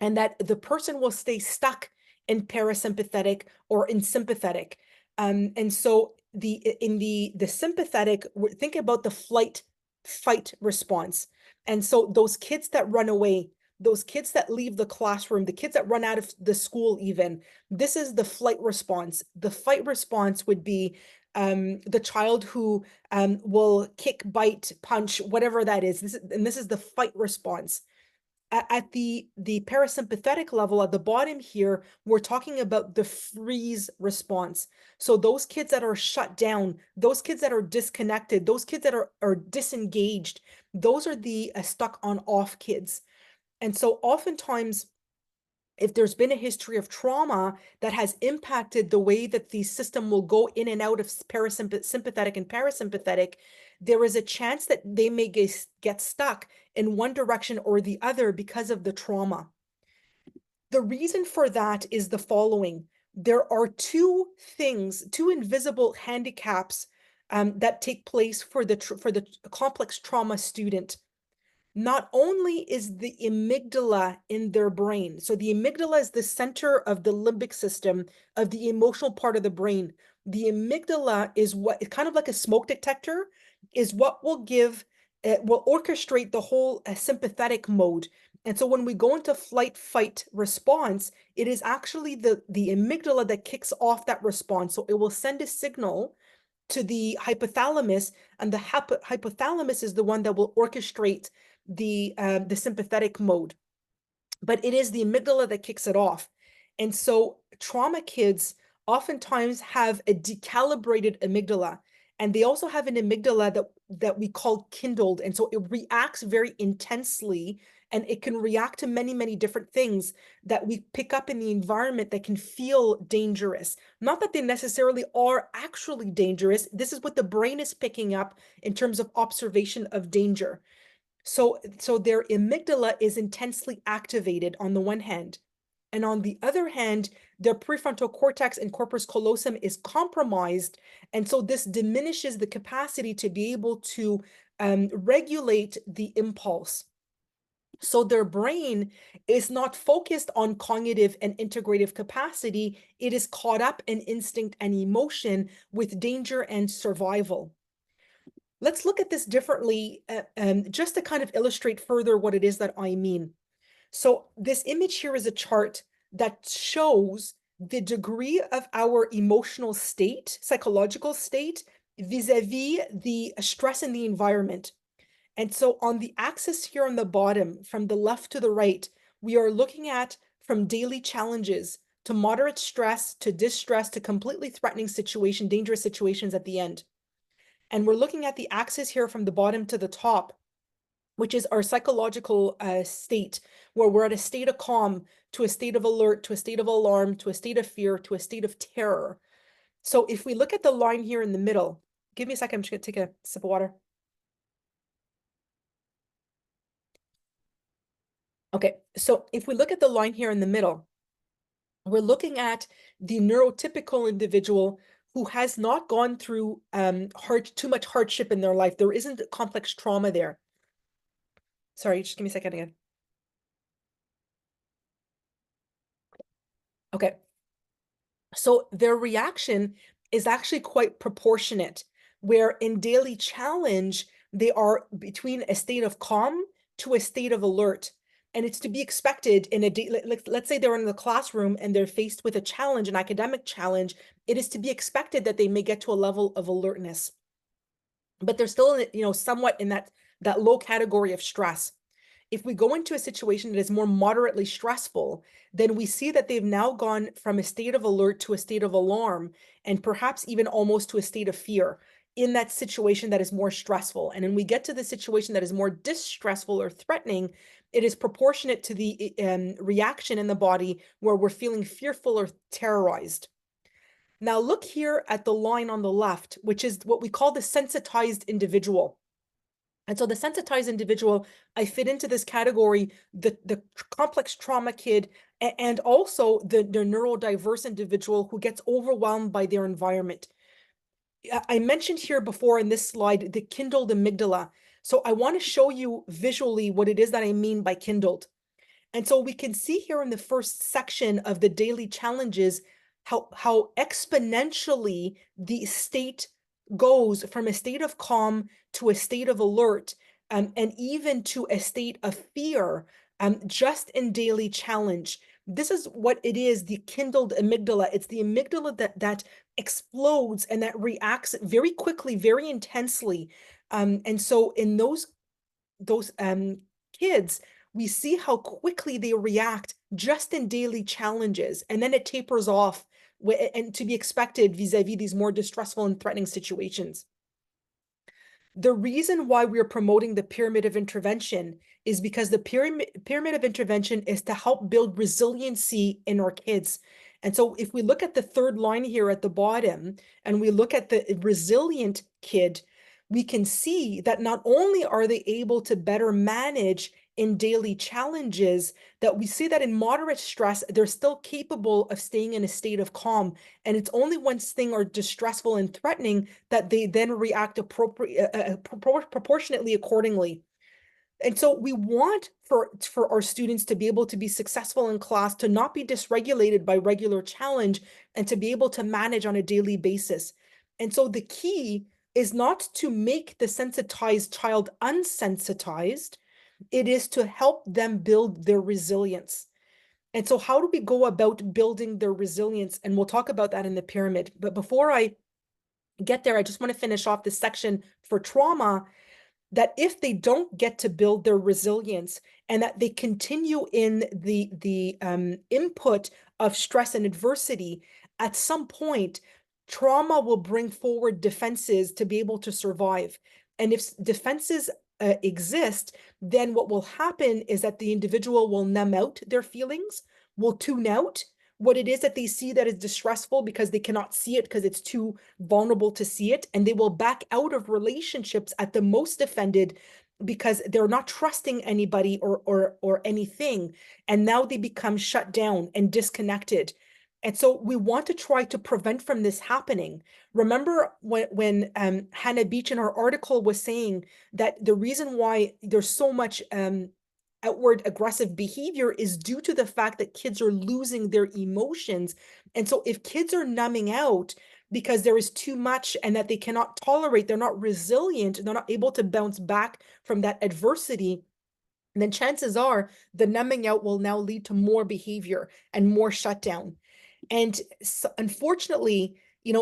and that the person will stay stuck in parasympathetic or in sympathetic. And so in the sympathetic, think about the flight fight response. And so those kids that run away, those kids that leave the classroom, the kids that run out of the school even, this is the flight response. The fight response would be the child who will kick, bite, punch, whatever that is. This is the fight response. At the parasympathetic level at the bottom here, we're talking about the freeze response. So those kids that are shut down, those kids that are disconnected, those kids that are disengaged, those are the stuck on off kids. And so oftentimes, if there's been a history of trauma that has impacted the way that the system will go in and out of sympathetic and parasympathetic, there is a chance that they may get stuck in one direction or the other because of the trauma. The reason for that is the following. There are two invisible handicaps that take place for the complex trauma student. Not only is the amygdala in their brain, so the amygdala is the center of the limbic system of the emotional part of the brain. The amygdala is what is kind of like a smoke detector, is what will will orchestrate the whole sympathetic mode. And so when we go into flight fight response, it is actually the amygdala that kicks off that response. So it will send a signal to the hypothalamus, and the hypothalamus is the one that will orchestrate the sympathetic mode. But it is the amygdala that kicks it off. And so trauma kids oftentimes have a decalibrated amygdala, and they also have an amygdala that we call kindled. And so it reacts very intensely, and it can react to many, many different things that we pick up in the environment that can feel dangerous. Not that they necessarily are actually dangerous. This is what the brain is picking up in terms of observation of danger. So their amygdala is intensely activated on the one hand. And on the other hand, their prefrontal cortex and corpus callosum is compromised. And so this diminishes the capacity to be able to regulate the impulse. So their brain is not focused on cognitive and integrative capacity. It is caught up in instinct and emotion with danger and survival. Let's look at this differently, just to kind of illustrate further what it is that I mean. So this image here is a chart that shows the degree of our emotional state, psychological state, vis-a-vis the stress in the environment. And so on the axis here on the bottom, from the left to the right, we are looking at from daily challenges to moderate stress to distress to completely threatening situation, dangerous situations at the end. And we're looking at the axis here from the bottom to the top, which is our psychological state, where we're at a state of calm, to a state of alert, to a state of alarm, to a state of fear, to a state of terror. So if we look at the line here in the middle, give me a second, I'm just gonna take a sip of water. Okay, so if we look at the line here in the middle, we're looking at the neurotypical individual who has not gone through too much hardship in their life. There isn't complex trauma there. Sorry, just give me a second again. Okay. So their reaction is actually quite proportionate, where in daily challenge, they are between a state of calm to a state of alert. And it's to be expected in a day, let's say they're in the classroom and they're faced with a challenge, an academic challenge. It is to be expected that they may get to a level of alertness, but they're still, somewhat in that low category of stress. If we go into a situation that is more moderately stressful, then we see that they've now gone from a state of alert to a state of alarm, and perhaps even almost to a state of fear in that situation that is more stressful. And when we get to the situation that is more distressful or threatening, it is proportionate to the reaction in the body where we're feeling fearful or terrorized. Now look here at the line on the left, which is what we call the sensitized individual. And so the sensitized individual, I fit into this category, the complex trauma kid, and also the neurodiverse individual who gets overwhelmed by their environment. I mentioned here before in this slide, the kindled amygdala. So I want to show you visually what it is that I mean by kindled. And so we can see here in the first section of the daily challenges how exponentially the state goes from a state of calm to a state of alert, and even to a state of fear, just in daily challenge. This is what it is, the kindled amygdala. It's the amygdala that explodes and that reacts very quickly, very intensely. And so in those kids, we see how quickly they react just in daily challenges, and then it tapers off, and to be expected vis-a-vis these more distressful and threatening situations. The reason why we're promoting the pyramid of intervention is because the pyramid of intervention is to help build resiliency in our kids. And so if we look at the third line here at the bottom and we look at the resilient kid, we can see that not only are they able to better manage in daily challenges, that we see that in moderate stress, they're still capable of staying in a state of calm. And it's only when things are distressful and threatening that they then react proportionately accordingly. And so we want for our students to be able to be successful in class, to not be dysregulated by regular challenge, and to be able to manage on a daily basis. And so the key is not to make the sensitized child unsensitized, it is to help them build their resilience. And so how do we go about building their resilience? And we'll talk about that in the pyramid. But before I get there, I just want to finish off this section for trauma, that if they don't get to build their resilience and that they continue in the input of stress and adversity, at some point, trauma will bring forward defenses to be able to survive. And if defenses exist, then what will happen is that the individual will numb out their feelings, will tune out what it is that they see that is distressful because they cannot see it because it's too vulnerable to see it, and they will back out of relationships at the most offended because they're not trusting anybody or anything, and now they become shut down and disconnected. And so we want to try to prevent from this happening. Remember when Hannah Beach in her article was saying that the reason why there's so much outward aggressive behavior is due to the fact that kids are losing their emotions. And so if kids are numbing out because there is too much and that they cannot tolerate, they're not resilient, they're not able to bounce back from that adversity, then chances are the numbing out will now lead to more behavior and more shutdown. And unfortunately,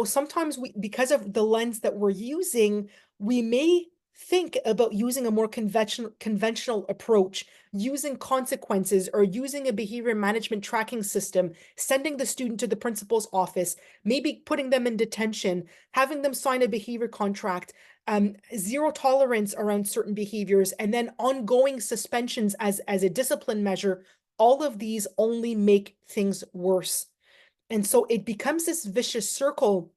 sometimes because of the lens that we're using, we may think about using a more conventional approach, using consequences or using a behavior management tracking system, sending the student to the principal's office, maybe putting them in detention, having them sign a behavior contract, zero tolerance around certain behaviors, and then ongoing suspensions as a discipline measure. All of these only make things worse. And so it becomes this vicious circle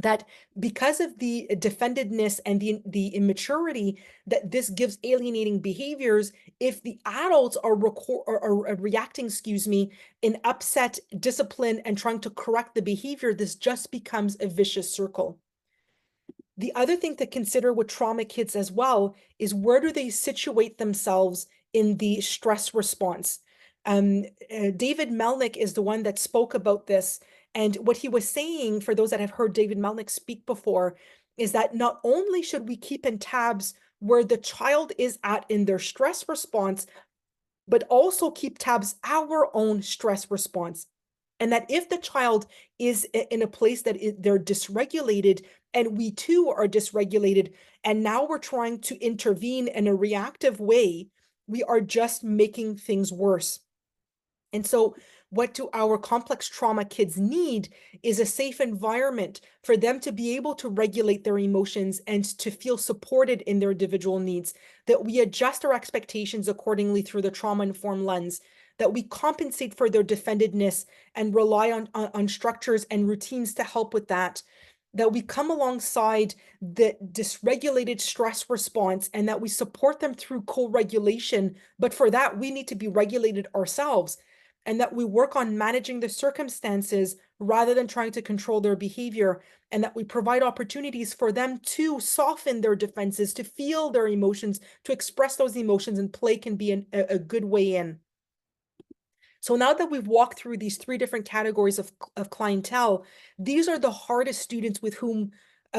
that, because of the defendedness and the immaturity that this gives alienating behaviors, if the adults are reacting, in upset discipline and trying to correct the behavior, this just becomes a vicious circle. The other thing to consider with trauma kids as well is, where do they situate themselves in the stress response? David Melnick is the one that spoke about this. And what he was saying, for those that have heard David Melnick speak before, is that not only should we keep in tabs where the child is at in their stress response, but also keep tabs our own stress response. And that if the child is in a place that they're dysregulated, and we too are dysregulated, and now we're trying to intervene in a reactive way, we are just making things worse. And so what do our complex trauma kids need is a safe environment for them to be able to regulate their emotions and to feel supported in their individual needs, that we adjust our expectations accordingly through the trauma-informed lens, that we compensate for their defendedness and rely on structures and routines to help with that, that we come alongside the dysregulated stress response and that we support them through co-regulation. But for that, we need to be regulated ourselves, and that we work on managing the circumstances rather than trying to control their behavior, and that we provide opportunities for them to soften their defenses, to feel their emotions, to express those emotions, and play can be a good way in. So now that we've walked through these three different categories of clientele, these are the hardest students with whom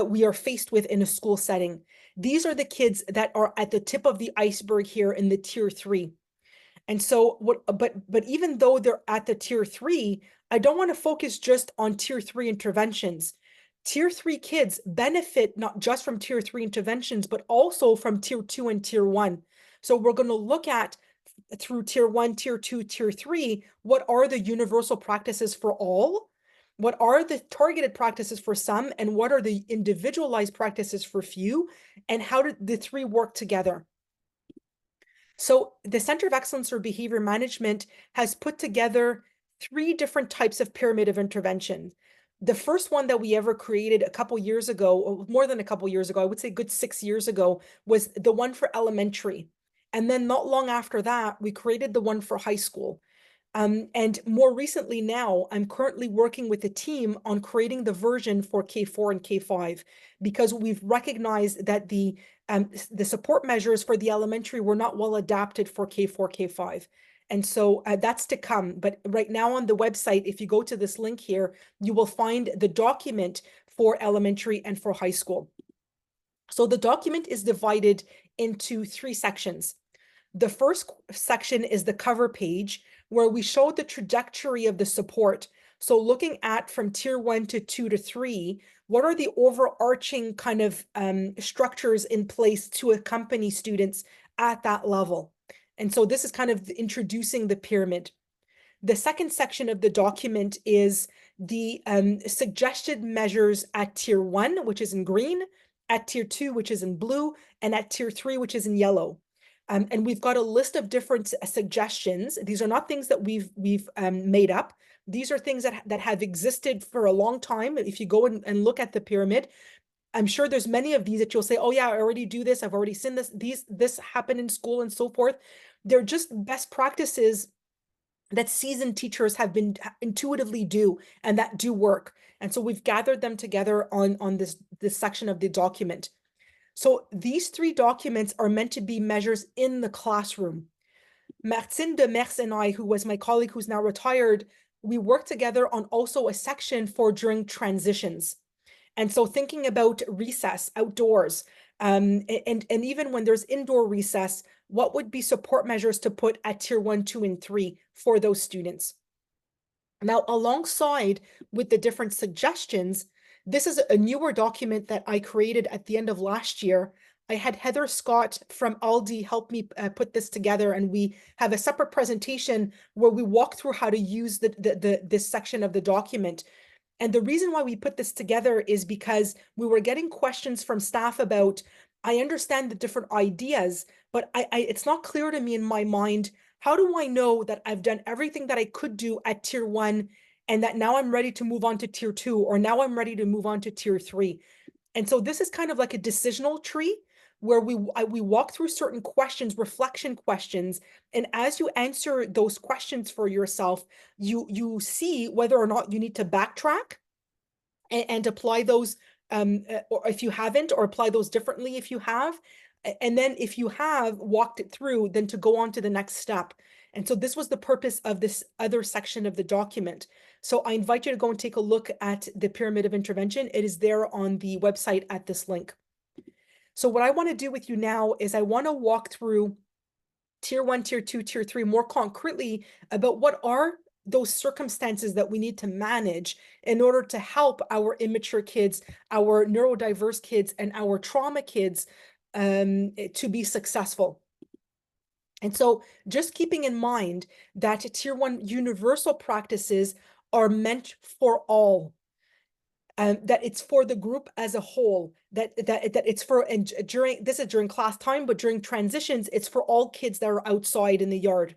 we are faced with in a school setting. These are the kids that are at the tip of the iceberg here in the tier three. And so but even though they're at the tier three, I don't want to focus just on tier three interventions. Tier three kids benefit not just from tier three interventions, but also from tier two and tier one. So we're going to look at through tier one, tier two, tier three, what are the universal practices for all? What are the targeted practices for some? And what are the individualized practices for few? And how do the three work together? So the Center of Excellence for Behavior Management has put together three different types of pyramid of intervention. The first one that we ever created a couple years ago, or more than a couple years ago, I would say good 6 years ago, was the one for elementary. And then not long after that, we created the one for high school. And more recently now, I'm currently working with a team on creating the version for K4 and K5 because we've recognized that the support measures for the elementary were not well adapted for K4, K5. And so that's to come. But right now on the website, if you go to this link here, you will find the document for elementary and for high school. So the document is divided into three sections. The first section is the cover page where we show the trajectory of the support. So looking at from tier 1 to 2 to 3, what are the overarching kind of structures in place to accompany students at that level? And so this is kind of introducing the pyramid. The second section of the document is the suggested measures at tier 1, which is in green, at tier 2, which is in blue, and at tier 3, which is in yellow. And we've got a list of different suggestions. These are not things that we've made up. These are things that have existed for a long time. If you go and look at the pyramid, I'm sure there's many of these that you'll say, oh yeah, I already do this. I've already seen this. This happened in school and so forth. They're just best practices that seasoned teachers have been intuitively do and that do work. And so we've gathered them together on this section of the document. So these three documents are meant to be measures in the classroom. Martine de Mers and I, who was my colleague who's now retired, we worked together on also a section for during transitions. And so thinking about recess outdoors, and even when there's indoor recess, what would be support measures to put at tier 1, 2, and 3 for those students? Now, alongside with the different suggestions, this is a newer document that I created at the end of last year. I had Heather Scott from Aldi help me put this together, and we have a separate presentation where we walk through how to use this section of the document. And the reason why we put this together is because we were getting questions from staff about, I understand the different ideas, but it's not clear to me in my mind, how do I know that I've done everything that I could do at tier 1 and that now I'm ready to move on to tier 2 or now I'm ready to move on to tier 3? And so this is kind of like a decisional tree where we walk through certain questions, reflection questions, and as you answer those questions for yourself, you see whether or not you need to backtrack and apply those, or if you haven't, or apply those differently if you have. And then if you have walked it through, then to go on to the next step. And so this was the purpose of this other section of the document. So I invite you to go and take a look at the pyramid of intervention. It is there on the website at this link. So what I want to do with you now is I want to walk through tier 1, tier 2, tier 3 more concretely about what are those circumstances that we need to manage in order to help our immature kids, our neurodiverse kids, and our trauma kids to be successful. And so just keeping in mind that tier 1 universal practices are meant for all. That it's for the group as a whole, that it's for, and during, this is during class time, but during transitions, it's for all kids that are outside in the yard.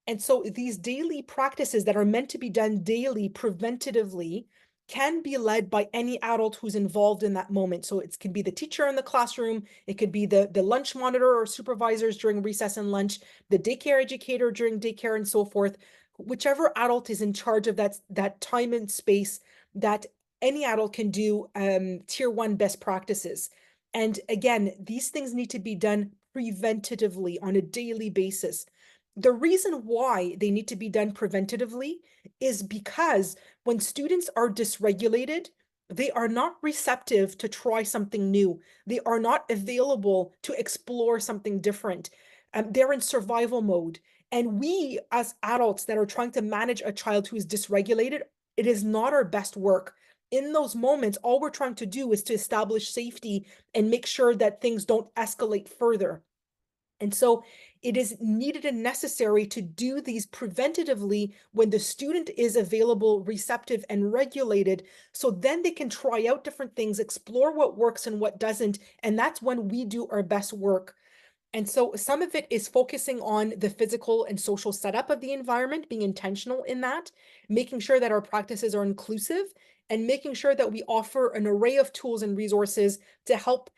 And so these daily practices that are meant to be done daily, preventatively, can be led by any adult who's involved in that moment. So it could be the teacher in the classroom, it could be the lunch monitor or supervisors during recess and lunch, the daycare educator during daycare and so forth. Whichever adult is in charge of that time and space, that any adult can do tier 1 best practices. And again, these things need to be done preventatively on a daily basis. The reason why they need to be done preventatively is because when students are dysregulated, they are not receptive to try something new. They are not available to explore something different. They're in survival mode. And we, as adults that are trying to manage a child who is dysregulated, it is not our best work. In those moments, all we're trying to do is to establish safety and make sure that things don't escalate further. And so it is needed and necessary to do these preventatively when the student is available, receptive, and regulated. So then they can try out different things, explore what works and what doesn't. And that's when we do our best work. And so some of it is focusing on the physical and social setup of the environment, being intentional in that, making sure that our practices are inclusive, and making sure that we offer an array of tools and resources to help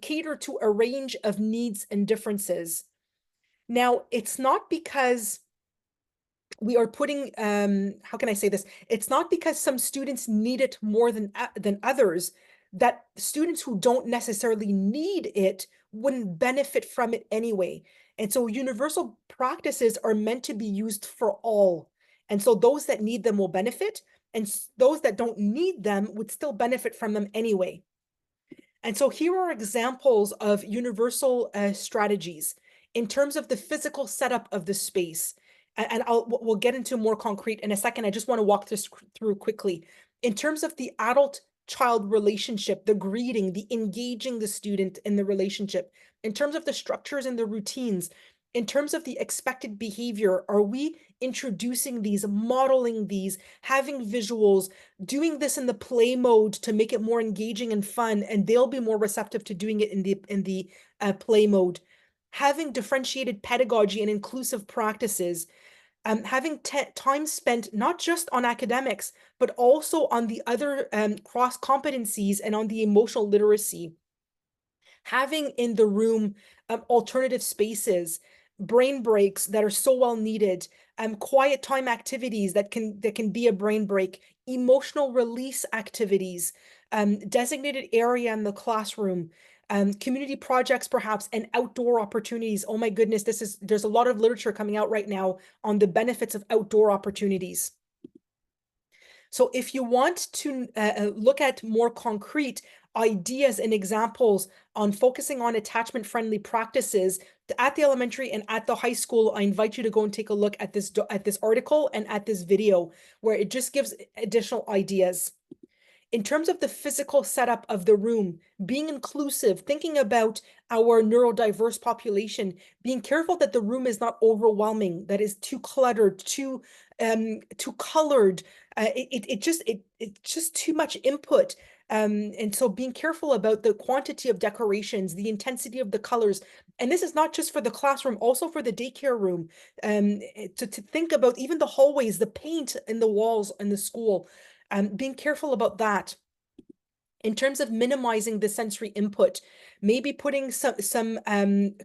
cater to a range of needs and differences. Now, it's not because we are putting how can I say this? It's not because some students need it more than others that students who don't necessarily need it wouldn't benefit from it anyway. And so universal practices are meant to be used for all. And so those that need them will benefit, and those that don't need them would still benefit from them anyway. And so here are examples of universal strategies in terms of the physical setup of the space. And we'll get into more concrete in a second. I just want to walk this through quickly. In terms of the adult child relationship, the greeting, the engaging the student in the relationship, in terms of the structures and the routines, in terms of the expected behavior, are we introducing these, modeling these, having visuals, doing this in the play mode to make it more engaging and fun, and they'll be more receptive to doing it in the play mode. Having differentiated pedagogy and inclusive practices, having time spent not just on academics, but also on the other cross competencies and on the emotional literacy. Having in the room alternative spaces, brain breaks that are so well needed, quiet time activities that can be a brain break, emotional release activities, designated area in the classroom, community projects perhaps, and outdoor opportunities. Oh my goodness, there's a lot of literature coming out right now on the benefits of outdoor opportunities. So if you want to look at more concrete ideas and examples on focusing on attachment-friendly practices at the elementary and at the high school, I invite you to go and take a look at this article and at this video, where it just gives additional ideas. In terms of the physical setup of the room, being inclusive, thinking about our neurodiverse population, being careful that the room is not overwhelming, that is too cluttered, too colored. It's just too much input. And so being careful about the quantity of decorations, the intensity of the colors. And this is not just for the classroom, also for the daycare room. To think about even the hallways, the paint in the walls in the school, being careful about that. In terms of minimizing the sensory input, maybe putting some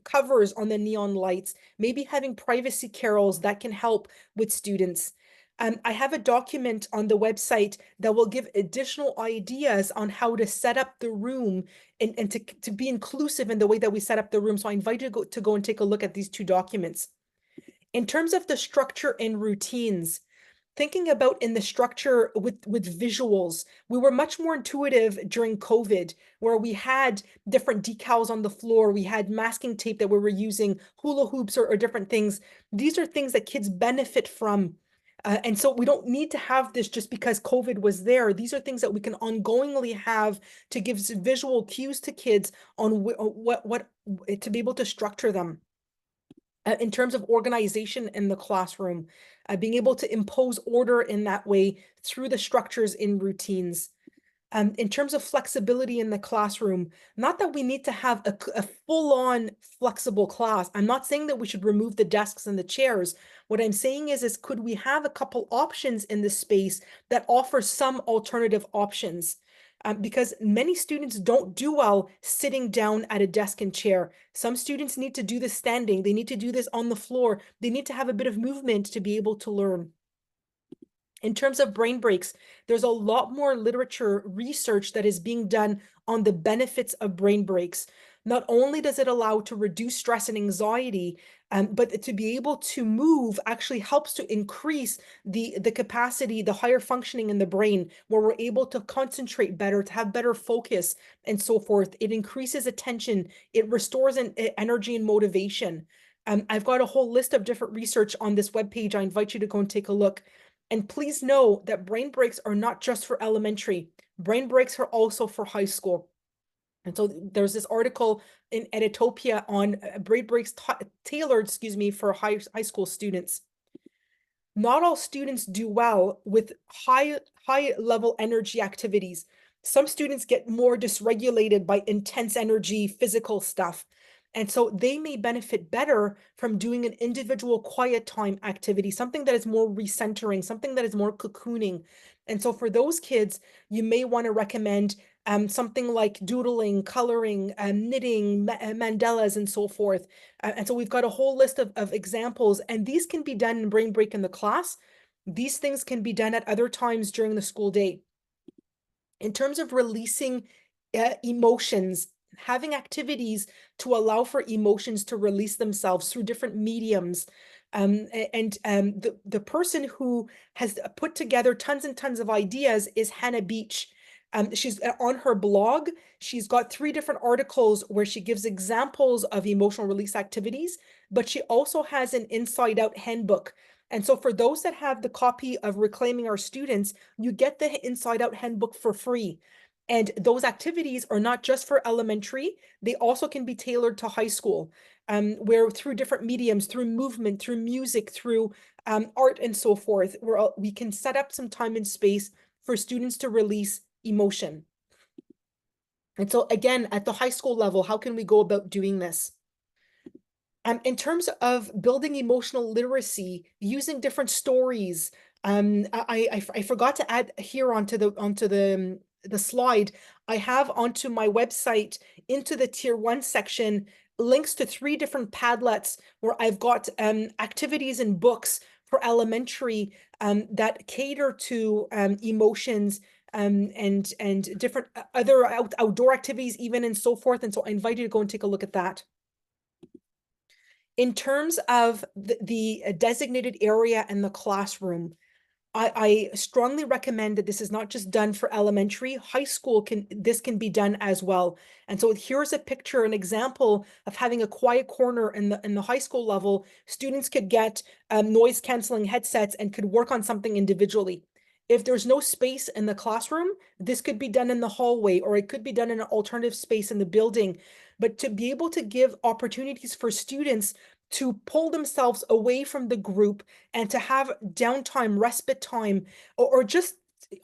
covers on the neon lights, maybe having privacy carols that can help with students. I have a document on the website that will give additional ideas on how to set up the room and to be inclusive in the way that we set up the room. So I invite you to go and take a look at these two documents. In terms of the structure and routines, thinking about in the structure with visuals, we were much more intuitive during COVID, where we had different decals on the floor, we had masking tape that we were using, hula hoops or different things. These are things that kids benefit from. And so we don't need to have this just because COVID was there. These are things that we can ongoingly have to give visual cues to kids on what to be able to structure them. In terms of organization in the classroom, being able to impose order in that way through the structures in routines. In terms of flexibility in the classroom, not that we need to have a full-on flexible class. I'm not saying that we should remove the desks and the chairs. What I'm saying is could we have a couple options in the space that offer some alternative options? Because many students don't do well sitting down at a desk and chair. Some students need to do this standing. They need to do this on the floor. They need to have a bit of movement to be able to learn. In terms of brain breaks, there's a lot more literature research that is being done on the benefits of brain breaks, Not only does it allow to reduce stress and anxiety, but to be able to move actually helps to increase the capacity, the higher functioning in the brain, where we're able to concentrate better, to have better focus, and so forth. It increases attention. It restores energy and motivation. I've got a whole list of different research on this webpage. I invite you to go and take a look. And please know that brain breaks are not just for elementary. Brain breaks are also for high school. And so there's this article in Editopia on brain breaks tailored, for high school students. Not all students do well with high level energy activities. Some students get more dysregulated by intense energy, physical stuff. And so they may benefit better from doing an individual quiet time activity, something that is more recentering, something that is more cocooning. And so for those kids, you may want to recommend something like doodling, coloring, knitting, mandalas, and so forth. And so we've got a whole list of examples, and these can be done in brain break in the class. These things can be done at other times during the school day. In terms of releasing emotions, having activities to allow for emotions to release themselves through different mediums. The person who has put together tons and tons of ideas is Hannah Beach. She's on her blog. She's got 3 different articles where she gives examples of emotional release activities, but she also has an inside out handbook. And so for those that have the copy of Reclaiming Our Students, you get the inside out handbook for free. And those activities are not just for elementary, they also can be tailored to high school, where through different mediums, through movement, through music, through art, and so forth, where we can set up some time and space for students to release emotion. And so again, at the high school level, how can we go about doing this? In terms of building emotional literacy, using different stories, I forgot to add here onto the slide. I have onto my website into the tier 1 section links to 3 different Padlets where I've got activities and books for elementary that cater to emotions and different other outdoor activities even and so forth. And so I invite you to go and take a look at that. In terms of the designated area in the classroom, I strongly recommend that this is not just done for elementary, high school this can be done as well. And so here's a picture, an example of having a quiet corner in the high school level. Students could get noise canceling headsets and could work on something individually. If there's no space in the classroom, this could be done in the hallway, or it could be done in an alternative space in the building. But to be able to give opportunities for students to pull themselves away from the group and to have downtime, respite time, or just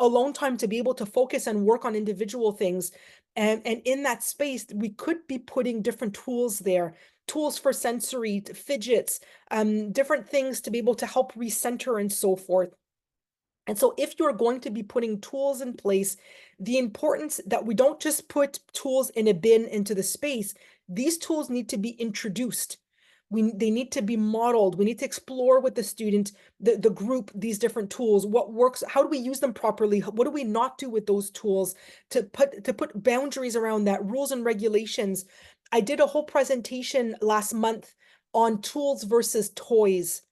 alone time to be able to focus and work on individual things. And in that space, we could be putting different tools there, tools for sensory, fidgets, different things to be able to help recenter and so forth. And so if you're going to be putting tools in place, the importance that we don't just put tools in a bin into the space, these tools need to be introduced. They need to be modeled. We need to explore with the student, the group, these different tools, what works, how do we use them properly? What do we not do with those tools to put boundaries around that, rules and regulations. I did a whole presentation last month on tools versus toys,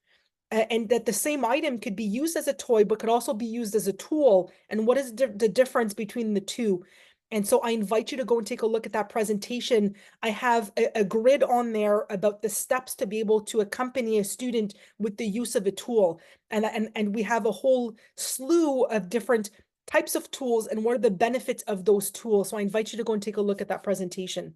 and that the same item could be used as a toy, but could also be used as a tool. And what is the difference between the two? And so I invite you to go and take a look at that presentation. I have a grid on there about the steps to be able to accompany a student with the use of a tool. And we have a whole slew of different types of tools and what are the benefits of those tools. So I invite you to go and take a look at that presentation.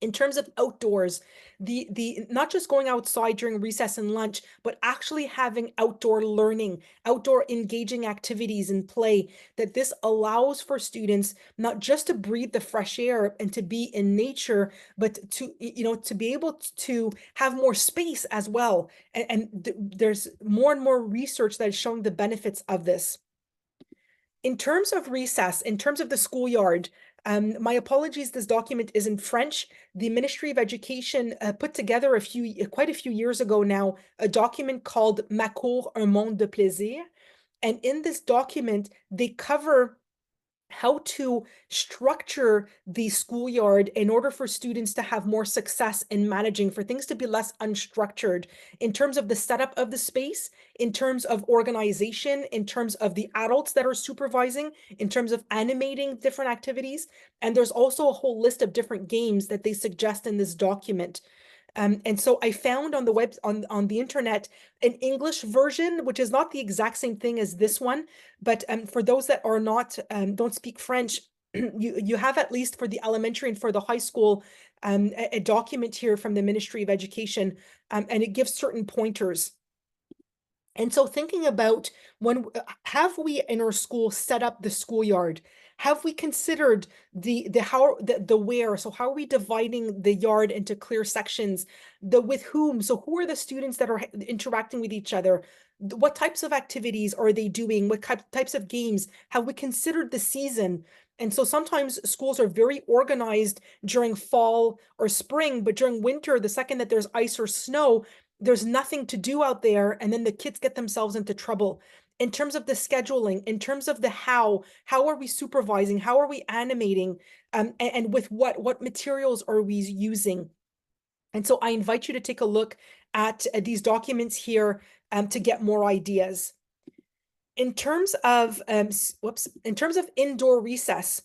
In terms of outdoors, the not just going outside during recess and lunch, but actually having outdoor learning, outdoor engaging activities and play, that this allows for students not just to breathe the fresh air and to be in nature, but to, to be able to have more space as well. There's more and more research that is showing the benefits of this. In terms of recess, in terms of the schoolyard, my apologies, this document is in French. The Ministry of Education put together quite a few years ago now, a document called Ma cour, un monde de plaisir. And in this document, they cover how to structure the schoolyard in order for students to have more success in managing, for things to be less unstructured in terms of the setup of the space, in terms of organization, in terms of the adults that are supervising, in terms of animating different activities. And there's also a whole list of different games that they suggest in this document. And so I found on the web on the internet an English version, which is not the exact same thing as this one, but for those that are not don't speak French, you have, at least for the elementary and for the high school, a document here from the Ministry of Education, and it gives certain pointers. And so thinking about, when have we in our school set up the schoolyard? Have we considered the where? So how are we dividing the yard into clear sections? The with whom? So who are the students that are interacting with each other? What types of activities are they doing? What types of games? Have we considered the season? And so sometimes schools are very organized during fall or spring, but during winter, the second that there's ice or snow, there's nothing to do out there, and then the kids get themselves into trouble. In terms of the scheduling, in terms of the how are we supervising, how are we animating, and with what materials are we using? And so I invite you to take a look at these documents here, to get more ideas. In terms of in terms of indoor recess,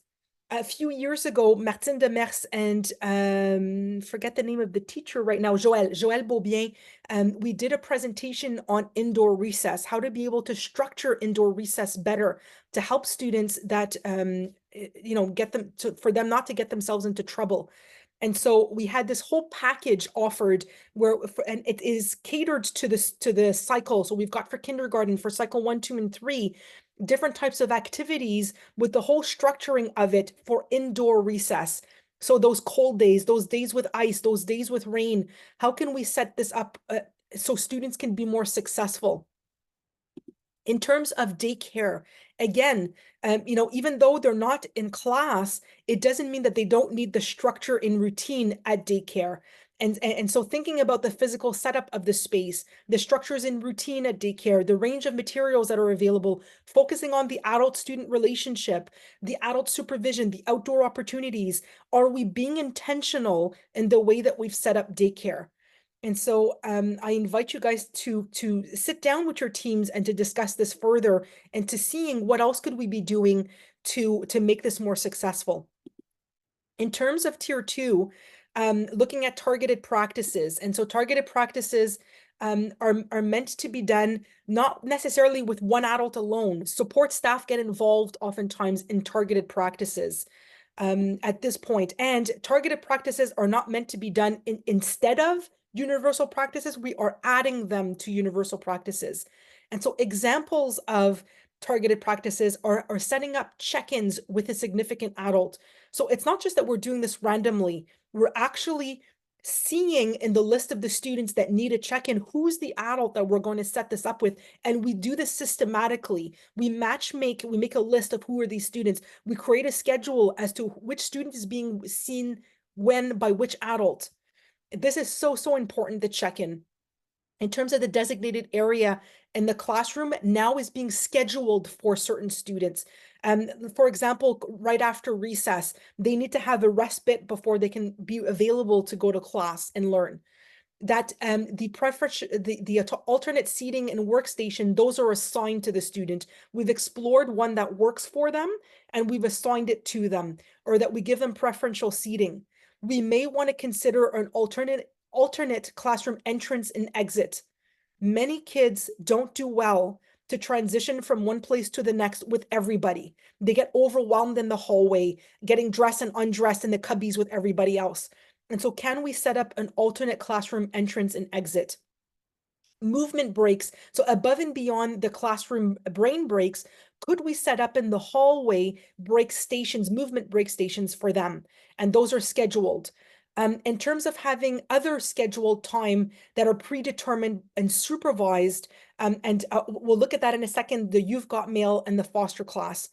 a few years ago, Martine Demers and forget the name of the teacher right now, Joël Beaubien, we did a presentation on indoor recess, how to be able to structure indoor recess better to help students that get them to, for them not to get themselves into trouble. And so we had this whole package offered where, and it is catered to the cycle. So we've got for kindergarten, for cycle 1, 2, and 3, different types of activities with the whole structuring of it for indoor recess. So those cold days, those days with ice, those days with rain, how can we set this up so students can be more successful? In terms of daycare, again, even though they're not in class, it doesn't mean that they don't need the structure and routine at daycare. And so thinking about the physical setup of the space, the structures and routine at daycare, the range of materials that are available, focusing on the adult-student relationship, the adult supervision, the outdoor opportunities. Are we being intentional in the way that we've set up daycare? And so I invite you guys to sit down with your teams and to discuss this further, and to seeing what else could we be doing to make this more successful. In terms of tier 2, looking at targeted practices. And so targeted practices are meant to be done not necessarily with one adult alone. Support staff get involved oftentimes in targeted practices at this point. And targeted practices are not meant to be done instead of universal practices. We are adding them to universal practices. And so examples of targeted practices are setting up check-ins with a significant adult. So it's not just that we're doing this randomly, we're actually seeing in the list of the students that need a check-in, who's the adult that we're going to set this up with. And we do this systematically. We make a list of who are these students. We create a schedule as to which student is being seen when by which adult. This is so important, the check-in. In terms of the designated area in the classroom, now is being scheduled for certain students. For example, right after recess, they need to have a respite before they can be available to go to class and learn. That the preference, the alternate seating and workstation, those are assigned to the student. We've explored one that works for them, and we've assigned it to them, or that we give them preferential seating. We may want to consider an alternate classroom entrance and exit. Many kids don't do well to transition from one place to the next with everybody. They get overwhelmed in the hallway, getting dressed and undressed in the cubbies with everybody else. And so can we set up an alternate classroom entrance and exit? Movement breaks, so above and beyond the classroom brain breaks, could we set up in the hallway break stations, movement break stations for them? And those are scheduled. In terms of having other scheduled time that are predetermined and supervised, and we'll look at that in a second, the You've Got Mail and the foster class.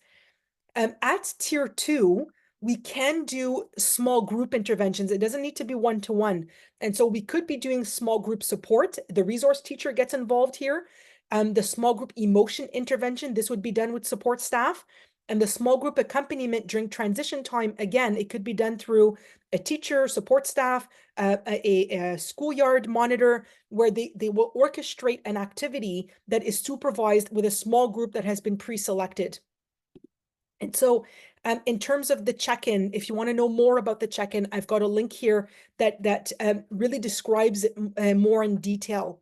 At tier 2, we can do small group interventions. It doesn't need to be one-to-one. And so we could be doing small group support. The resource teacher gets involved here. The small group emotion intervention, this would be done with support staff. And the small group accompaniment during transition time, again, it could be done through a teacher, support staff, a schoolyard monitor, where they will orchestrate an activity that is supervised with a small group that has been pre-selected. And so in terms of the check-in, if you want to know more about the check-in, I've got a link here that really describes it more in detail.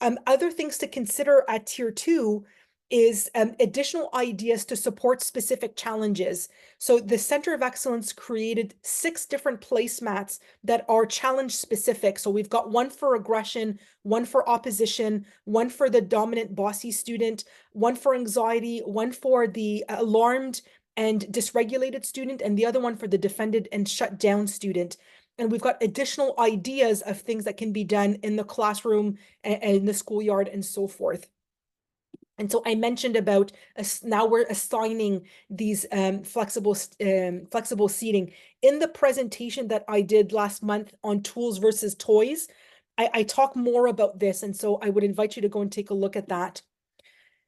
Other things to consider at tier 2 is additional ideas to support specific challenges. So the Center of Excellence created 6 different placemats that are challenge specific. So we've got one for aggression, one for opposition, one for the dominant bossy student, one for anxiety, one for the alarmed and dysregulated student, and the other one for the defended and shut down student. And we've got additional ideas of things that can be done in the classroom and in the schoolyard and so forth. And so I mentioned about now we're assigning these flexible seating. In the presentation that I did last month on tools versus toys, I talk more about this. And so I would invite you to go and take a look at that.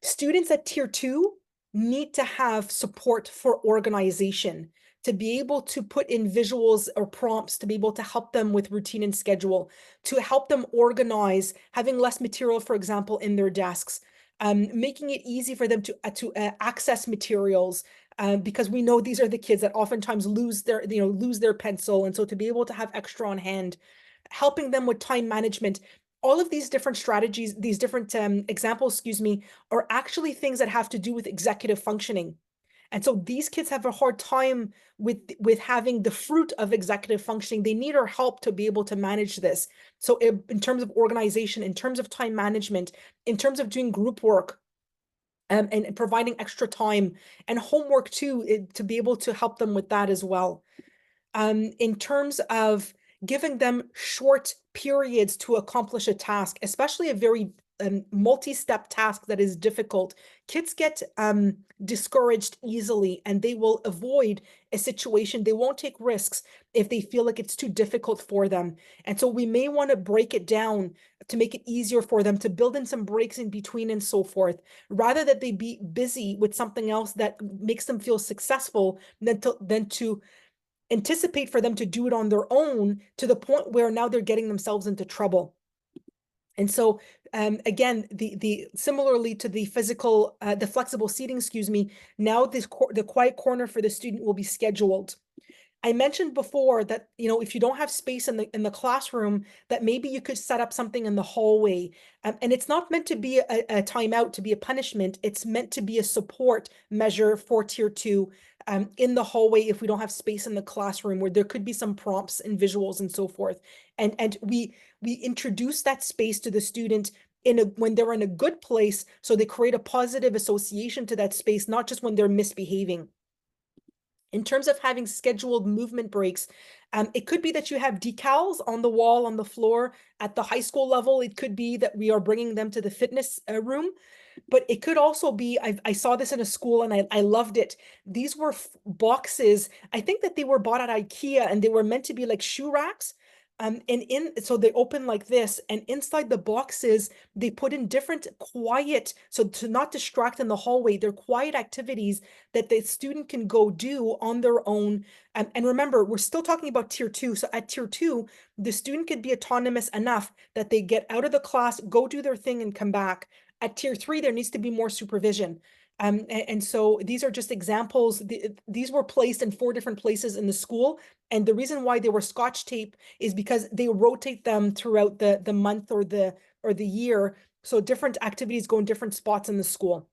Students at tier 2 need to have support for organization, to be able to put in visuals or prompts, to be able to help them with routine and schedule, to help them organize, having less material, for example, in their desks, making it easy for them to access materials, because we know these are the kids that oftentimes lose their pencil, and so to be able to have extra on hand, helping them with time management. All of these different strategies, these different examples, excuse me, are actually things that have to do with executive functioning. And so these kids have a hard time with having the fruit of executive functioning. They need our help to be able to manage this. So in terms of organization, in terms of time management, in terms of doing group work, and providing extra time and homework too, to be able to help them with that as well. In terms of giving them short periods to accomplish a task, especially a very multi-step task that is difficult. Kids get discouraged easily, and they will avoid a situation. They won't take risks if they feel like it's too difficult for them. And so we may want to break it down to make it easier for them, to build in some breaks in between and so forth, rather that they be busy with something else that makes them feel successful than to anticipate for them to do it on their own, to the point where now they're getting themselves into trouble. And so again, the similarly to the flexible seating, excuse me, now the quiet corner for the student will be scheduled. I mentioned before that, if you don't have space in the classroom, that maybe you could set up something in the hallway. And it's not meant to be a timeout, to be a punishment. It's meant to be a support measure for tier 2 in the hallway if we don't have space in the classroom, where there could be some prompts and visuals and so forth. And we introduce that space to the student when they're in a good place, so they create a positive association to that space, not just when they're misbehaving. In terms of having scheduled movement breaks, it could be that you have decals on the wall, on the floor. At the high school level, it could be that we are bringing them to the fitness room. But it could also be, I saw this in a school and I loved it. These were boxes. I think that they were bought at IKEA, and they were meant to be like shoe racks. So they open like this, and inside the boxes, they put in different quiet, so to not distract in the hallway, they're quiet activities that the student can go do on their own. And remember, we're still talking about tier 2. So at tier 2, the student could be autonomous enough that they get out of the class, go do their thing, and come back. At tier 3, there needs to be more supervision. And so these are just examples. These were placed in 4 different places in the school. And the reason why they were Scotch tape is because they rotate them throughout the month or the year. So different activities go in different spots in the school.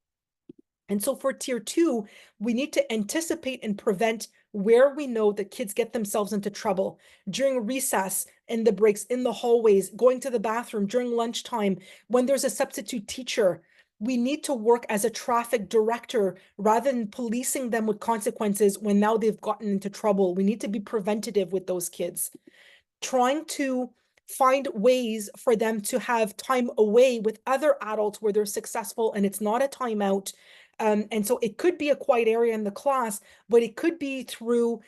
And so for tier 2, we need to anticipate and prevent where we know that kids get themselves into trouble during recess, in the breaks, in the hallways, going to the bathroom, during lunchtime, when there's a substitute teacher. We need to work as a traffic director rather than policing them with consequences when now they've gotten into trouble. We need to be preventative with those kids, trying to find ways for them to have time away with other adults where they're successful and it's not a timeout. And so it could be a quiet area in the class, but it could be through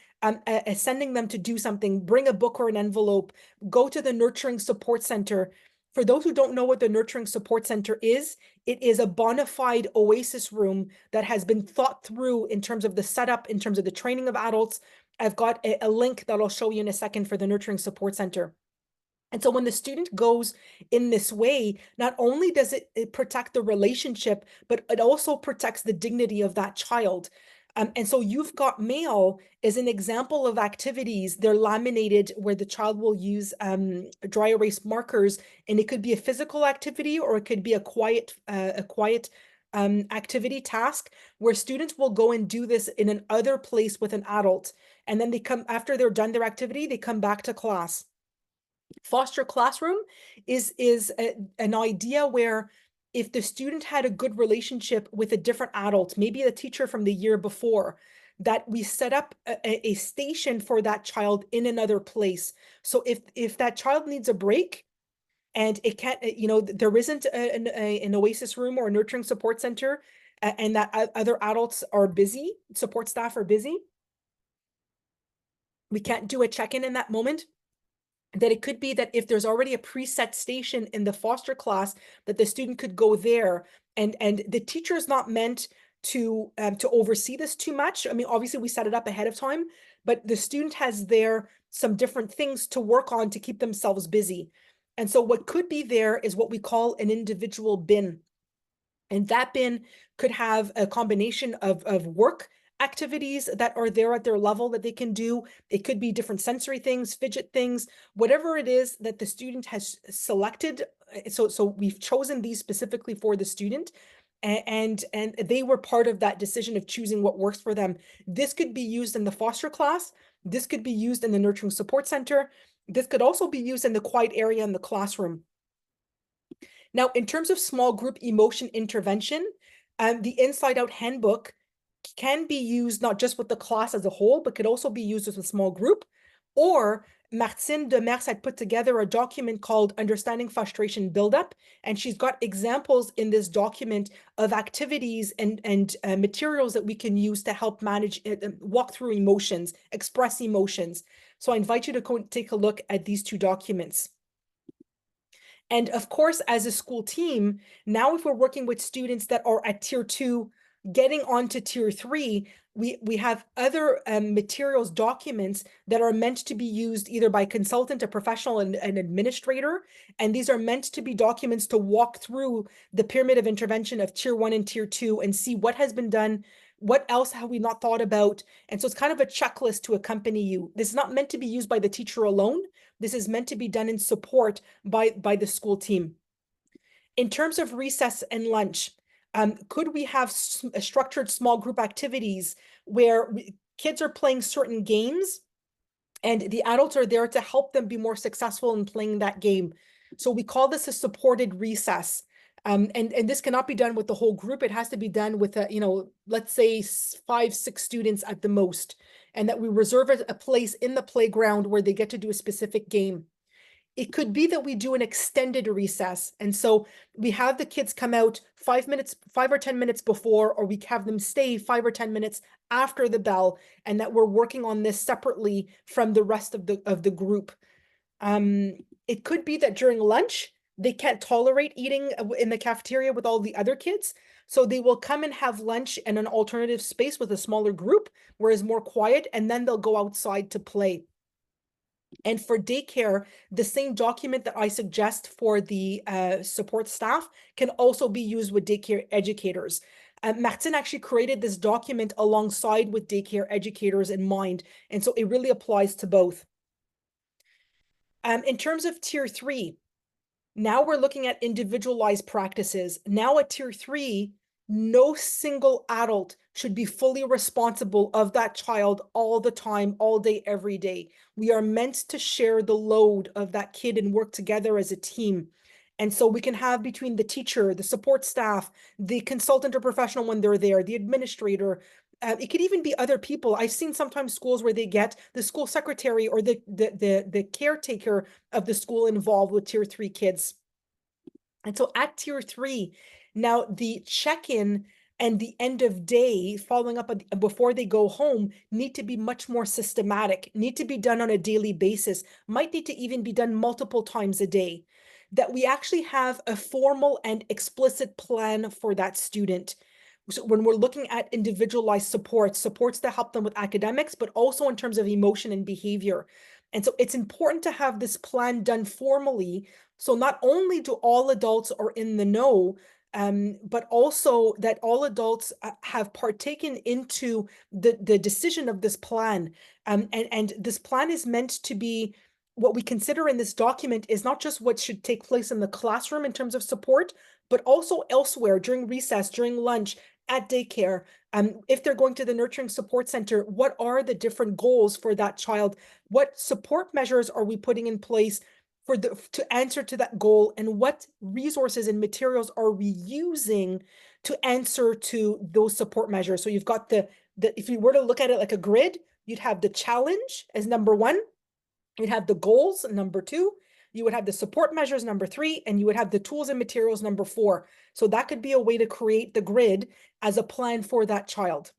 sending them to do something, bring a book or an envelope, go to the nurturing support center. For those who don't know what the Nurturing Support Center is, it is a bona fide oasis room that has been thought through in terms of the setup, in terms of the training of adults. I've got a link that I'll show you in a second for the Nurturing Support Center. And so when the student goes in this way, not only does it protect the relationship, but it also protects the dignity of that child. And so You've Got Mail is an example of activities. They're laminated where the child will use dry erase markers, and it could be a physical activity or it could be a quiet activity task where students will go and do this in an other place with an adult. And then after they're done their activity, they come back to class. Foster classroom is an idea where if the student had a good relationship with a different adult, maybe a teacher from the year before, that we set up a station for that child in another place. So if that child needs a break and it can't, there isn't an oasis room or a nurturing support center, and that other adults are busy, support staff are busy, we can't do a check-in in that moment, that it could be that if there's already a preset station in the foster class, that the student could go there, and the teacher is not meant to oversee this too much. I mean, obviously we set it up ahead of time, but the student has there some different things to work on to keep themselves busy. And so what could be there is what we call an individual bin. And that bin could have a combination of work activities that are there at their level that they can do. It could be different sensory things, fidget things, whatever it is that the student has selected. So we've chosen these specifically for the student, and they were part of that decision of choosing what works for them. This could be used in the foster class. This could be used in the nurturing support center. This could also be used in the quiet area in the classroom. Now, in terms of small group emotion intervention, the Inside Out Handbook can be used not just with the class as a whole, but could also be used with a small group. Or Martine Demers had put together a document called Understanding Frustration Buildup, and she's got examples in this document of activities and materials that we can use to help manage, walk through emotions, express emotions. So I invite you to go take a look at these two documents. And of course, as a school team, now if we're working with students that are at tier 2, getting on to tier 3, we have other materials, documents that are meant to be used either by consultant, a professional, and an administrator. And these are meant to be documents to walk through the pyramid of intervention of tier 1 and tier 2 and see what has been done, what else have we not thought about. And so it's kind of a checklist to accompany you. This is not meant to be used by the teacher alone. This is meant to be done in support by the school team. In terms of recess and lunch, could we have structured small group activities where kids are playing certain games and the adults are there to help them be more successful in playing that game? So we call this a supported recess. And this cannot be done with the whole group. It has to be done with, let's say 5, 6 students at the most, and that we reserve a place in the playground where they get to do a specific game. It could be that we do an extended recess. And so we have the kids come out 5 or 10 minutes before, or we have them stay 5 or 10 minutes after the bell, and that we're working on this separately from the rest of the group. It could be that during lunch, they can't tolerate eating in the cafeteria with all the other kids. So they will come and have lunch in an alternative space with a smaller group, where it's more quiet, and then they'll go outside to play. And for daycare, the same document that I suggest for the support staff can also be used with daycare educators. Martin actually created this document alongside with daycare educators in mind, and so it really applies to both. In terms of tier 3, now we're looking at individualized practices. Now at tier 3, no single adult should be fully responsible of that child all the time, all day, every day. We are meant to share the load of that kid and work together as a team. And so we can have between the teacher, the support staff, the consultant or professional when they're there, the administrator. It could even be other people. I've seen sometimes schools where they get the school secretary or the caretaker of the school involved with tier 3 kids. And so at tier 3, now the check-in and the end of day following up before they go home need to be much more systematic, need to be done on a daily basis, might need to even be done multiple times a day. that we actually have a formal and explicit plan for that student. So when we're looking at individualized supports that help them with academics, but also in terms of emotion and behavior. And so it's important to have this plan done formally. So not only do all adults are in the know, but also that all adults have partaken into the decision of this plan. And this plan is meant to be what we consider in this document is not just what should take place in the classroom in terms of support, but also elsewhere during recess, during lunch, at daycare. If they're going to the nurturing support center, what are the different goals for that child? What support measures are we putting in place for to answer to that goal? And what resources and materials are we using to answer to those support measures? So you've got if you were to look at it like a grid, you'd have the challenge as number one. You'd have the goals, number two. You would have the support measures, number three, and you would have the tools and materials, number four. So that could be a way to create the grid as a plan for that child.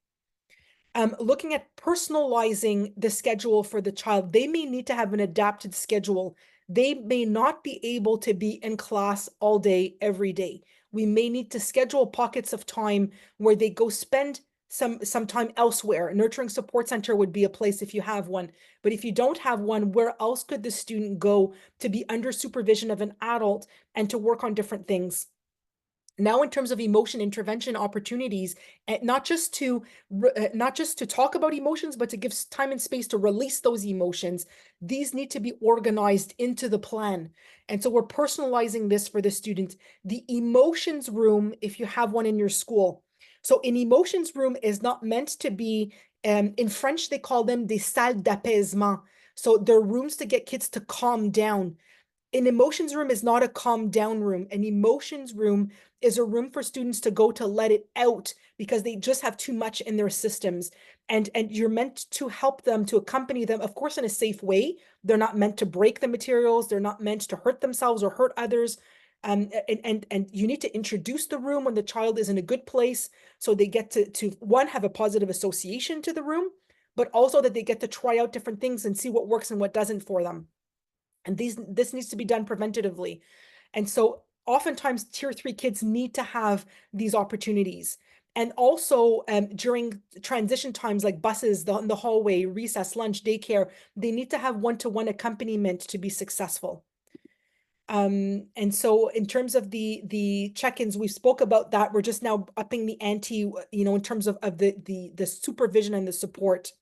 Looking at personalizing the schedule for the child, they may need to have an adapted schedule. They may not be able to be in class all day, every day. We may need to schedule pockets of time where they go spend some time elsewhere. A nurturing support center would be a place if you have one. But if you don't have one, where else could the student go to be under supervision of an adult and to work on different things? Now, in terms of emotion intervention opportunities, not just to talk about emotions, but to give time and space to release those emotions, these need to be organized into the plan. And so we're personalizing this for the student. The emotions room, if you have one in your school. So an emotions room is not meant to be, in French, they call them des salles d'apaisement. So they're rooms to get kids to calm down. An emotions room is not a calm down room. An emotions room is a room for students to go to let it out because they just have too much in their systems. And you're meant to help them, to accompany them, of course, in a safe way. They're not meant to break the materials. They're not meant to hurt themselves or hurt others. And you need to introduce the room when the child is in a good place, so they get to one, have a positive association to the room, but also that they get to try out different things and see what works and what doesn't for them. And this needs to be done preventatively. And so oftentimes tier 3 kids need to have these opportunities. And also during transition times like buses, the hallway, recess, lunch, daycare, they need to have one-to-one accompaniment to be successful. And so in terms of the check-ins, we spoke about that. We're just now upping the ante, in terms of the supervision and the support.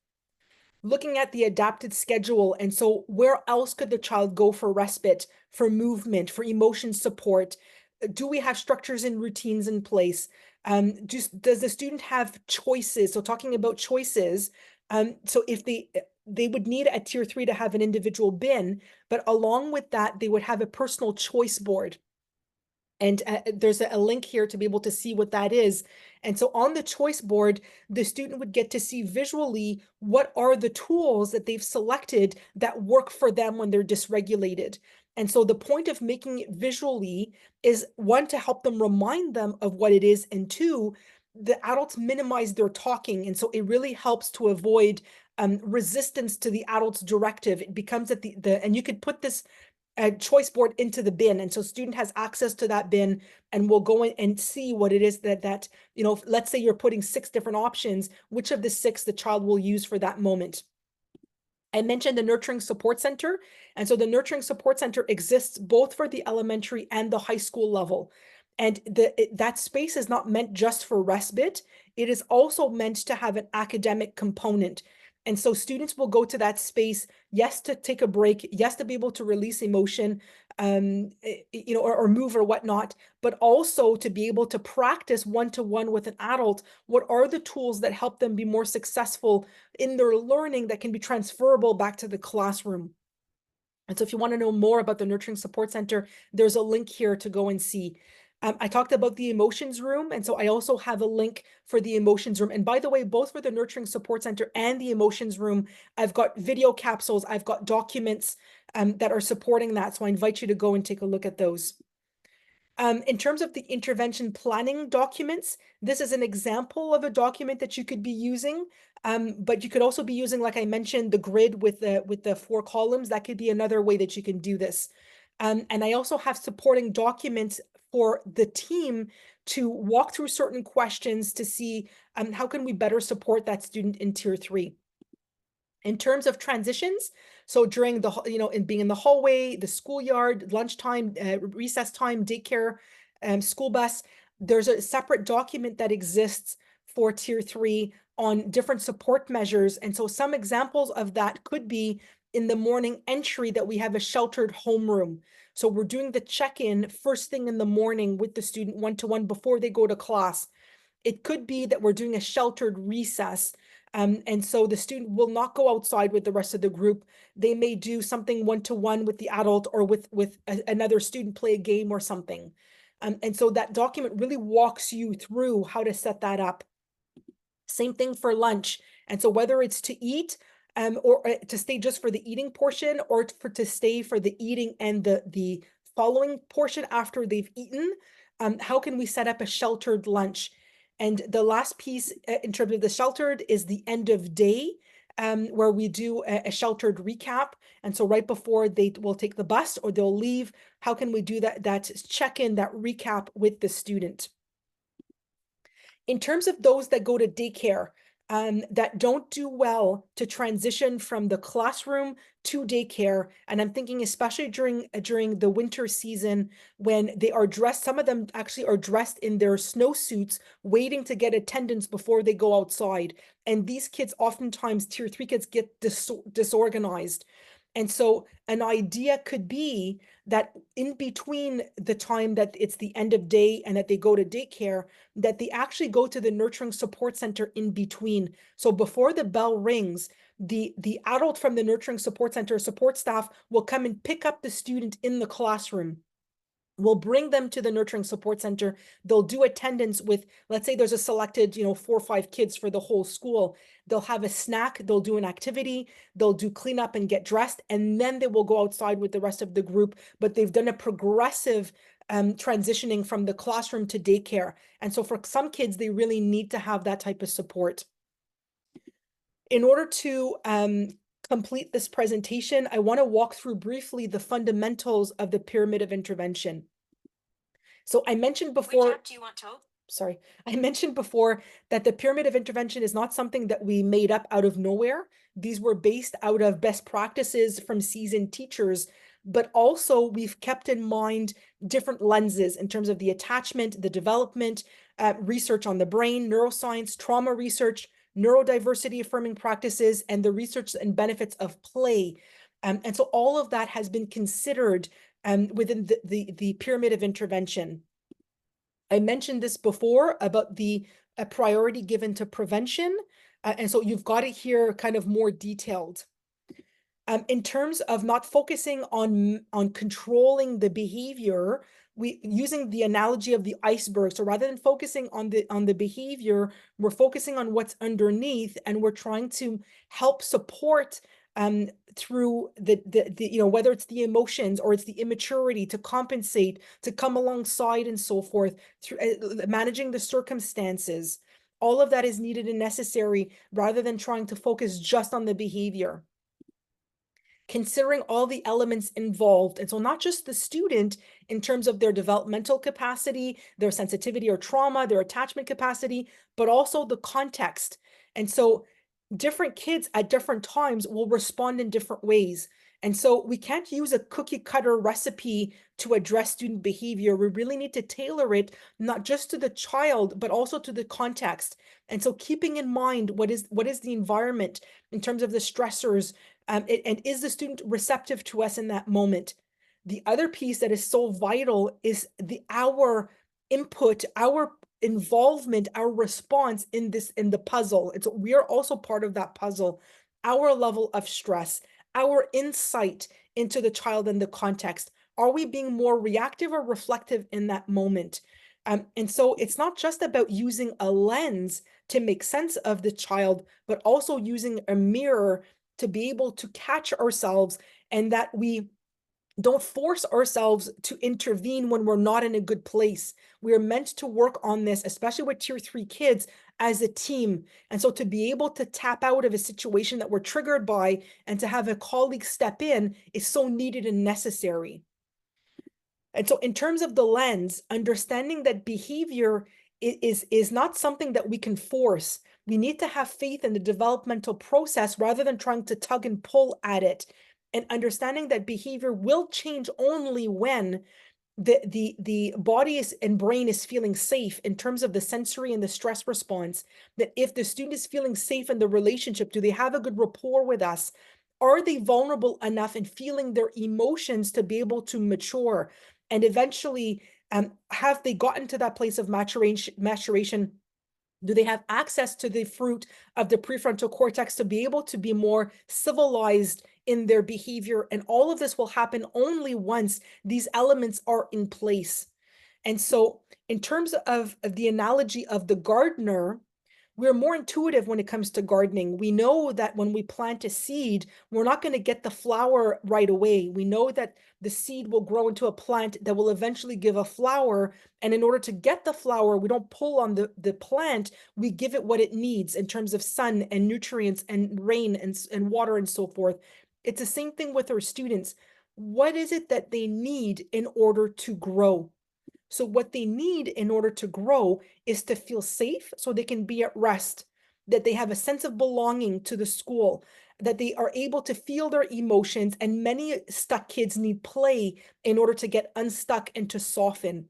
Looking at the adapted schedule. And so where else could the child go for respite, for movement, for emotion support? Do we have structures and routines in place? Does the student have choices? So talking about choices, so if they would need a tier 3 to have an individual bin, but along with that, they would have a personal choice board. And there's a link here to be able to see what that is. And so on the choice board, the student would get to see visually what are the tools that they've selected that work for them when they're dysregulated. And so the point of making it visually is, one, to help them remind them of what it is, and two, the adults minimize their talking. And so it really helps to avoid resistance to the adult's directive. It becomes that and you could put this a choice board into the bin. And so student has access to that bin and will go in and see what it is that, let's say you're putting 6 different options, which of the 6 the child will use for that moment. I mentioned the Nurturing Support Center. And so the Nurturing Support Center exists both for the elementary and the high school level. And that space is not meant just for respite. It is also meant to have an academic component. And so students will go to that space, yes, to take a break, yes, to be able to release emotion, or move or whatnot, but also to be able to practice one-to-one with an adult. What are the tools that help them be more successful in their learning that can be transferable back to the classroom? And so if you want to know more about the Nurturing Support Center, there's a link here to go and see. I talked about the emotions room, and so I also have a link for the emotions room. And by the way, both for the Nurturing Support Center and the emotions room, I've got video capsules, I've got documents that are supporting that. So I invite you to go and take a look at those. In terms of the intervention planning documents, this is an example of a document that you could be using, but you could also be using, like I mentioned, the grid with the 4 columns. That could be another way that you can do this. And I also have supporting documents for the team to walk through certain questions to see how can we better support that student in tier 3. In terms of transitions, so during the, in being in the hallway, the schoolyard, lunchtime, recess time, daycare, school bus, there's a separate document that exists for tier 3 on different support measures. And so some examples of that could be in the morning entry that we have a sheltered homeroom. So we're doing the check-in first thing in the morning with the student one-to-one before they go to class. It could be that we're doing a sheltered recess. And so the student will not go outside with the rest of the group. They may do something one-to-one with the adult or with another student, play a game or something. And so that document really walks you through how to set that up. Same thing for lunch. And so whether it's to eat or to stay just for the eating portion or to stay for the eating and the following portion after they've eaten, how can we set up a sheltered lunch? And the last piece in terms of the sheltered is the end of day, where we do a sheltered recap. And so right before they will take the bus or they'll leave, how can we do that check-in, that recap with the student? In terms of those that go to daycare, that don't do well to transition from the classroom to daycare, and I'm thinking especially during the winter season when they are dressed, some of them actually are dressed in their snowsuits, waiting to get attendance before they go outside. And these kids, oftentimes tier 3 kids, get disorganized. And so an idea could be that in between the time that it's the end of day and that they go to daycare, that they actually go to the nurturing support center in between. So before the bell rings, the adult from the nurturing support center support staff will come and pick up the student in the classroom. We'll bring them to the nurturing support center. They'll do attendance with, let's say there's a selected, 4 or 5 kids for the whole school. They'll have a snack, they'll do an activity, they'll do cleanup and get dressed, and then they will go outside with the rest of the group. But they've done a progressive transitioning from the classroom to daycare. And so for some kids, they really need to have that type of support. In order to complete this presentation, I want to walk through briefly the fundamentals of the pyramid of intervention. So I mentioned before— Which app do you want to? sorry, I mentioned before that the pyramid of intervention is not something that we made up out of nowhere. These were based out of best practices from seasoned teachers, but also we've kept in mind different lenses in terms of the attachment, the development, research on the brain, neuroscience, trauma research, neurodiversity affirming practices, and the research and benefits of play. And so all of that has been considered within the pyramid of intervention. I mentioned this before about the priority given to prevention. And so you've got it here kind of more detailed. In terms of not focusing on controlling the behavior, we using the analogy of the iceberg. So rather than focusing on the behavior, we're focusing on what's underneath, and we're trying to help support through the whether it's the emotions or it's the immaturity, to compensate, to come alongside, and so forth, through managing the circumstances. All of that is needed and necessary rather than trying to focus just on the behavior. Considering all the elements involved. And so not just the student in terms of their developmental capacity, their sensitivity or trauma, their attachment capacity, but also the context. And so different kids at different times will respond in different ways. And so we can't use a cookie cutter recipe to address student behavior. We really need to tailor it, not just to the child, but also to the context. And so keeping in mind what is the environment in terms of the stressors, and is the student receptive to us in that moment? The other piece that is so vital is our input, our involvement, our response in the puzzle. We are also part of that puzzle. Our level of stress, our insight into the child and the context. Are we being more reactive or reflective in that moment? And so it's not just about using a lens to make sense of the child, but also using a mirror to be able to catch ourselves, and that we don't force ourselves to intervene when we're not in a good place. We are meant to work on this, especially with tier 3 kids, as a team. And so to be able to tap out of a situation that we're triggered by and to have a colleague step in is so needed and necessary. And so in terms of the lens, understanding that behavior is not something that we can force. We need to have faith in the developmental process rather than trying to tug and pull at it. And understanding that behavior will change only when the body is and brain is feeling safe in terms of the sensory and the stress response. That if the student is feeling safe in the relationship, do they have a good rapport with us? Are they vulnerable enough in feeling their emotions to be able to mature? And eventually, have they gotten to that place of maturation? Do they have access to the fruit of the prefrontal cortex to be able to be more civilized in their behavior? And all of this will happen only once these elements are in place. And so, in terms of the analogy of the gardener, we're more intuitive when it comes to gardening. We know that when we plant a seed, we're not going to get the flower right away. We know that the seed will grow into a plant that will eventually give a flower. And in order to get the flower, we don't pull on the plant, we give it what it needs in terms of sun and nutrients and rain and water and so forth. It's the same thing with our students. What is it that they need in order to grow? So what they need in order to grow is to feel safe so they can be at rest, that they have a sense of belonging to the school, that they are able to feel their emotions. And many stuck kids need play in order to get unstuck and to soften.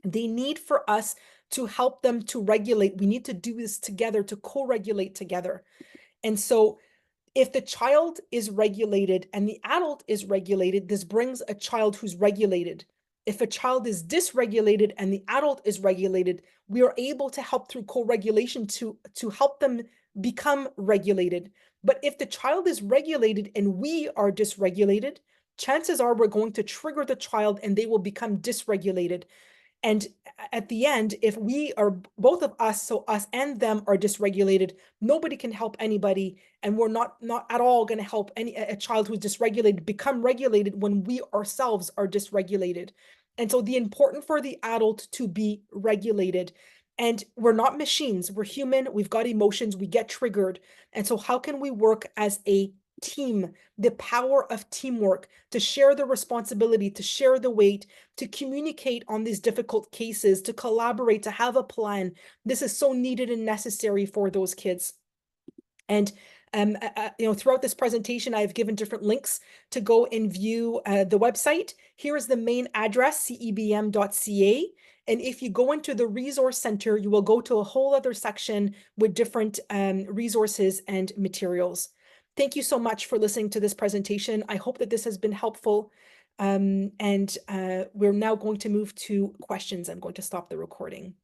They need for us to help them to regulate. We need to do this together, to co-regulate together. And so if the child is regulated and the adult is regulated, this brings a child who's regulated. If a child is dysregulated and the adult is regulated, we are able to help through co-regulation to help them become regulated. But if the child is regulated and we are dysregulated, chances are we're going to trigger the child and they will become dysregulated. And at the end, if we are both of us, so us and them are dysregulated, nobody can help anybody. And we're not at all going to help a child who's dysregulated become regulated when we ourselves are dysregulated. And so the important for the adult to be regulated. And we're not machines, we're human, we've got emotions, we get triggered. And so how can we work as a team, the power of teamwork, to share the responsibility, to share the weight, to communicate on these difficult cases, to collaborate, to have a plan. This is so needed and necessary for those kids. And throughout this presentation, I've given different links to go and view the website. Here is the main address, cebm.ca. And if you go into the resource center, you will go to a whole other section with different resources and materials. Thank you so much for listening to this presentation. I hope that this has been helpful. And we're now going to move to questions. I'm going to stop the recording.